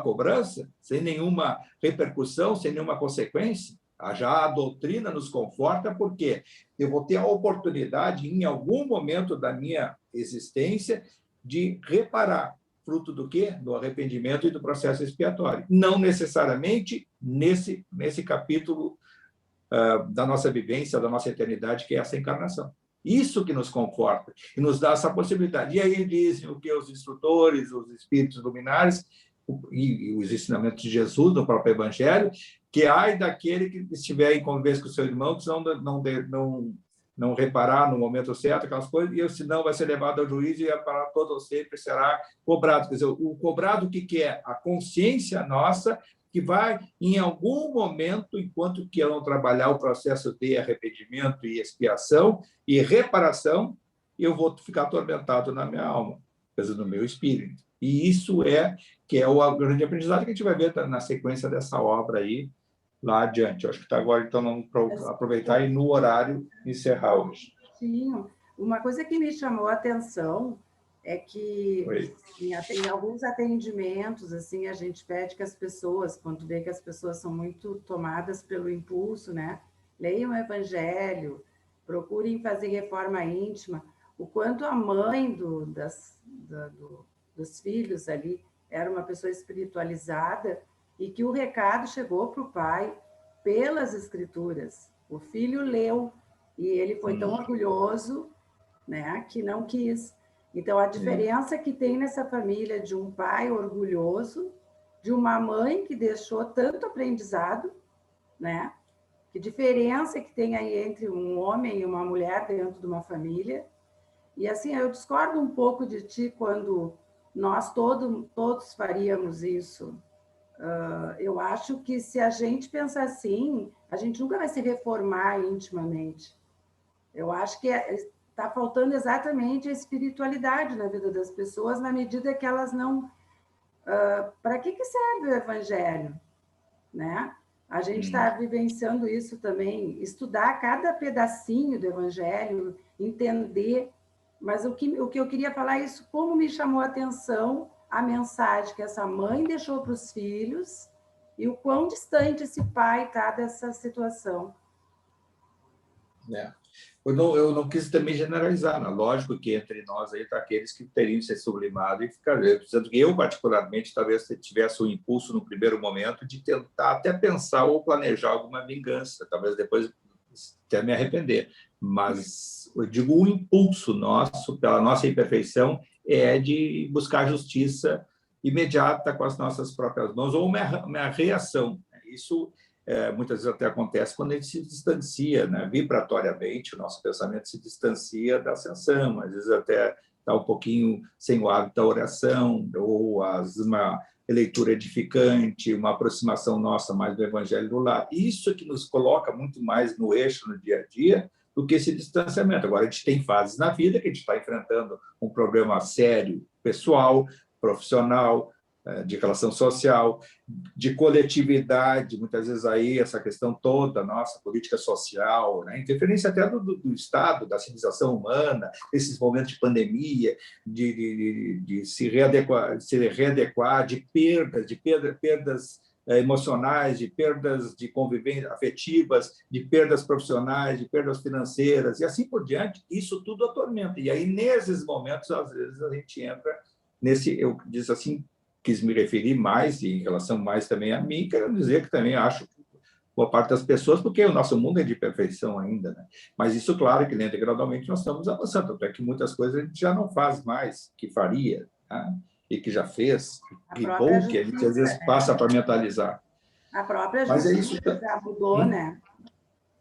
cobrança, sem nenhuma repercussão, sem nenhuma consequência. Já a doutrina nos conforta porque eu vou ter a oportunidade, em algum momento da minha existência, de reparar, fruto do quê? Do arrependimento e do processo expiatório. Não necessariamente nesse capítulo da nossa vivência, da nossa eternidade, que é essa encarnação. Isso que nos conforta e nos dá essa possibilidade. E aí dizem o que os instrutores, os espíritos luminares, e os ensinamentos de Jesus, no próprio Evangelho, que ai daquele que estiver em convivência com o seu irmão, que não reparar no momento certo, aquelas coisas, e senão vai ser levado ao juízo e para todo sempre será cobrado. Quer dizer, o cobrado, o que é? A consciência nossa, que vai, em algum momento, enquanto que eu não trabalhar o processo de arrependimento e expiação e reparação, eu vou ficar atormentado na minha alma, quer dizer, no meu espírito. E isso que é o grande aprendizado que a gente vai ver na sequência dessa obra aí, lá adiante. Eu acho que está agora, então, vamos aproveitar e, no horário, encerrar hoje. Sim, uma coisa que me chamou a atenção é que em alguns atendimentos, assim, a gente pede que as pessoas, quando vê que as pessoas são muito tomadas pelo impulso, né? Leiam o Evangelho, procurem fazer reforma íntima, o quanto a mãe dos filhos ali era uma pessoa espiritualizada e que o recado chegou para o pai pelas escrituras. O filho leu e ele foi tão orgulhoso, né, que não quis. Então, a diferença que tem nessa família de um pai orgulhoso, de uma mãe que deixou tanto aprendizado, né? Que diferença que tem aí entre um homem e uma mulher dentro de uma família. E, assim, eu discordo um pouco de ti quando nós todos faríamos isso. Eu acho que se a gente pensar assim, a gente nunca vai se reformar intimamente. Eu acho que está faltando exatamente a espiritualidade na vida das pessoas, na medida que elas não... para que serve o Evangelho? Né? A gente está vivenciando isso também, estudar cada pedacinho do Evangelho, entender... Mas o que eu queria falar é isso, como me chamou a atenção a mensagem que essa mãe deixou para os filhos e o quão distante esse pai está dessa situação. Eu não quis também generalizar, né? Lógico que entre nós aí está aqueles que teriam se sublimado e ficar precisando que eu, particularmente, talvez tivesse o impulso no primeiro momento de tentar até pensar ou planejar alguma vingança, talvez depois até me arrepender. Mas eu digo, o impulso nosso, pela nossa imperfeição, é de buscar justiça imediata com as nossas próprias mãos, ou uma reação. Isso muitas vezes até acontece quando a gente se distancia, né? Vibratoriamente, o nosso pensamento se distancia da ascensão, às vezes até está um pouquinho sem o hábito da oração, ou uma leitura edificante, uma aproximação nossa mais do Evangelho do lar. Isso que nos coloca muito mais no eixo, no dia a dia, do que esse distanciamento. Agora, a gente tem fases na vida que a gente está enfrentando um problema sério, pessoal, profissional, de relação social, de coletividade, muitas vezes aí essa questão toda, nossa, política social, né? Interferência até do Estado, da civilização humana, esses momentos de pandemia, de se readequar, de perdas emocionais, de perdas de convivência afetivas, de perdas profissionais, de perdas financeiras, e assim por diante, isso tudo atormenta. E aí, nesses momentos, às vezes, a gente entra nesse, eu disse assim, quis me referir mais, e em relação mais também a mim, quero dizer que também acho boa parte das pessoas, porque o nosso mundo é de perfeição ainda, né? Mas isso, claro, que lento e gradualmente nós estamos avançando, até que muitas coisas a gente já não faz mais, que faria, né? E que já fez, que bom que a gente às vezes passa para mentalizar. A própria Mas justiça já mudou, né?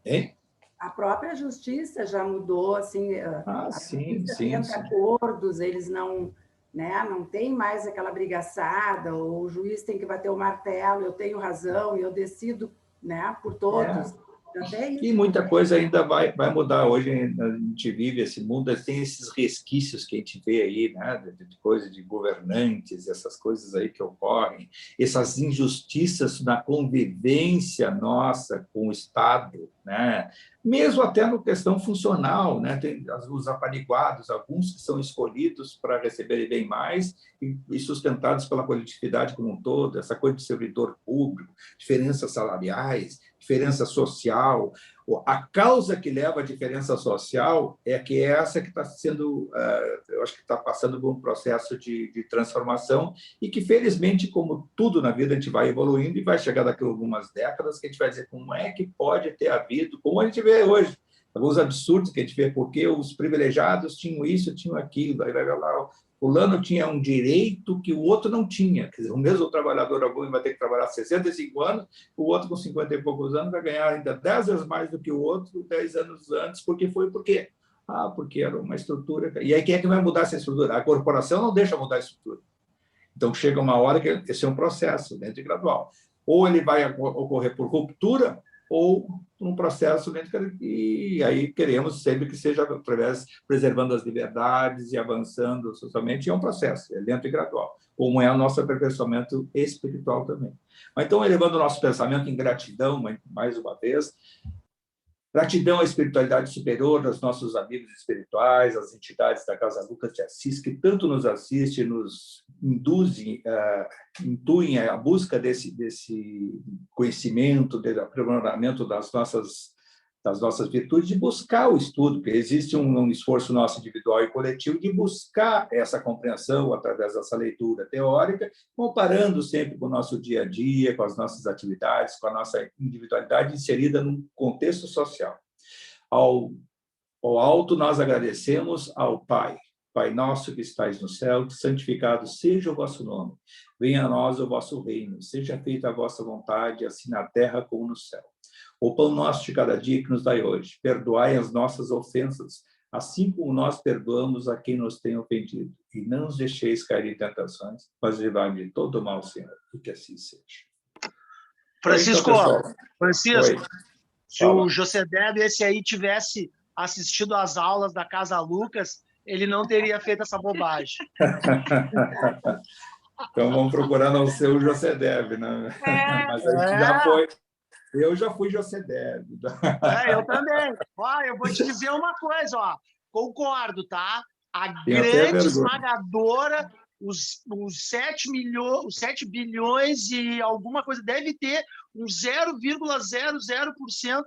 Hein? A própria justiça já mudou, assim, a sim, justiça sim, tenta sim. acordos, eles não, né, não tem mais aquela brigaçada, ou o juiz tem que bater o martelo, eu tenho razão e eu decido, né, por todos. Até isso. E muita coisa ainda vai mudar. Hoje a gente vive esse mundo, tem esses resquícios que a gente vê aí, né, de coisa de governantes, essas coisas aí que ocorrem, essas injustiças na convivência nossa com o Estado, né, mesmo até na questão funcional, né, tem os apaniguados, alguns que são escolhidos para receberem bem mais e sustentados pela coletividade como um todo, essa coisa de servidor público, diferenças salariais, diferença social. A causa que leva à diferença social é que essa que está sendo, eu acho que está passando por um processo de transformação e que, felizmente, como tudo na vida, a gente vai evoluindo e vai chegar daqui a algumas décadas que a gente vai dizer como é que pode ter havido, como a gente vê hoje, alguns absurdos que a gente vê, porque os privilegiados tinham isso, tinham aquilo, aí vai lá, fulano tinha um direito que o outro não tinha. Quer dizer, o mesmo trabalhador algum vai ter que trabalhar 65 anos, o outro com 50 e poucos anos vai ganhar ainda 10 vezes mais do que o outro 10 anos antes, porque foi por quê? Porque era uma estrutura. E aí quem é que vai mudar essa estrutura? A corporação não deixa mudar a estrutura. Então chega uma hora que esse é um processo lento e gradual. Ou ele vai ocorrer por ruptura, ou um processo lento, e aí queremos sempre que seja através preservando as liberdades e avançando socialmente, é um processo, é lento e gradual, como é o nosso aperfeiçoamento espiritual também. Mas, então, elevando o nosso pensamento em gratidão, mais uma vez, gratidão à espiritualidade superior, aos nossos amigos espirituais, às entidades da Casa Lucas de Assis, que tanto nos assistem, nos induzem, intuem a busca desse conhecimento, do aprimoramento das nossas virtudes, de buscar o estudo, porque existe um esforço nosso individual e coletivo de buscar essa compreensão através dessa leitura teórica, comparando sempre com o nosso dia a dia, com as nossas atividades, com a nossa individualidade inserida num contexto social. Ao alto, nós agradecemos ao Pai. Pai nosso que estais no céu, santificado seja o vosso nome. Venha a nós o vosso reino. Seja feita a vossa vontade, assim na terra como no céu. O pão nosso de cada dia que nos dai hoje. Perdoai as nossas ofensas, assim como nós perdoamos a quem nos tem ofendido. E não nos deixeis cair em tentações, mas livrai-me de todo o mal, Senhor. E que assim seja. Francisco, Oi. Se o José Débio, esse aí, tivesse assistido às aulas da Casa Lucas, ele não teria feito essa bobagem. Então vamos procurar não ser o José Débio, né? Mas a gente já foi. Eu já fui José Débio. Eu também. Eu vou te dizer uma coisa, concordo, tá? A Tenho grande esmagadora, os 7 bilhões e alguma coisa, deve ter um 0,00%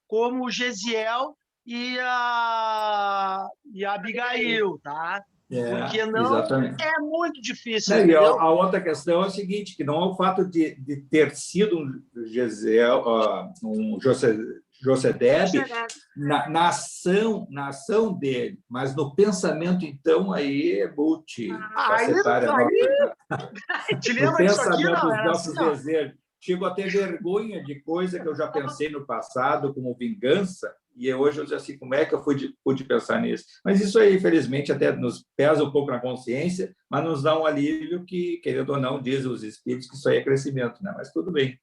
como o Gesiel e a Abigail, tá? Porque não exatamente. é muito difícil, Não, entendeu? e a outra questão é o seguinte, que não é o fato de ter sido um José Débio na ação dele, mas no pensamento, então, aí é multifacetária. Te No lembra disso aqui, pensamento não? dos Era nossos assim, desejos. Chego a ter vergonha de coisa que eu já pensei no passado como vingança, e hoje eu digo assim, como é que eu pude pensar nisso? Mas isso aí, infelizmente, até nos pesa um pouco na consciência, mas nos dá um alívio que, querendo ou não, dizem os espíritos que isso aí é crescimento, né? Mas tudo bem.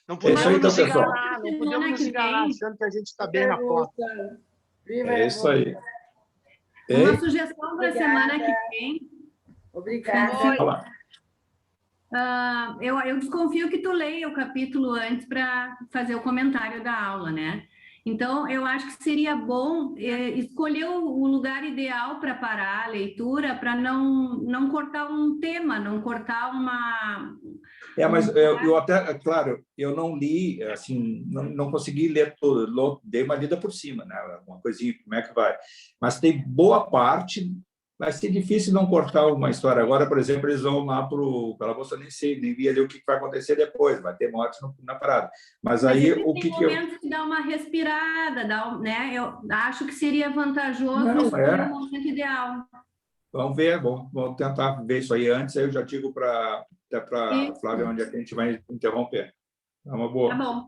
Não podemos aí, então, nos enganar, não podemos nos enganar achando que a gente está bem na foto. É isso aí. Uma sugestão para a semana que vem. Obrigada. eu desconfio que tu leia o capítulo antes para fazer o comentário da aula, né? Então, eu acho que seria bom escolher o lugar ideal para parar a leitura, para não cortar um tema, não cortar uma... Mas eu até, claro, eu não li, assim, não consegui ler todo, dei uma lida por cima, né? Uma coisinha, como é que vai. Mas tem boa parte, vai ser difícil não cortar uma história. Agora, por exemplo, eles vão lá pela bolsa, nem vi ali o que vai acontecer depois, vai ter morte na parada. Mas aí, o que tem momentos que dá uma respirada, né? Eu acho que seria vantajoso escolher o momento ideal. Vamos ver, vamos tentar ver isso aí antes, aí eu já digo para a Flávia onde é que a gente vai interromper. É uma boa. Tá bom.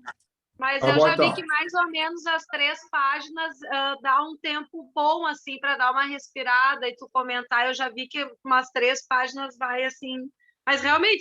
Mas Tá eu bom, já então. vi que mais ou menos as 3 páginas dá um tempo bom, assim, para dar uma respirada e tu comentar. Eu já vi que umas 3 páginas vai, assim... Mas, realmente,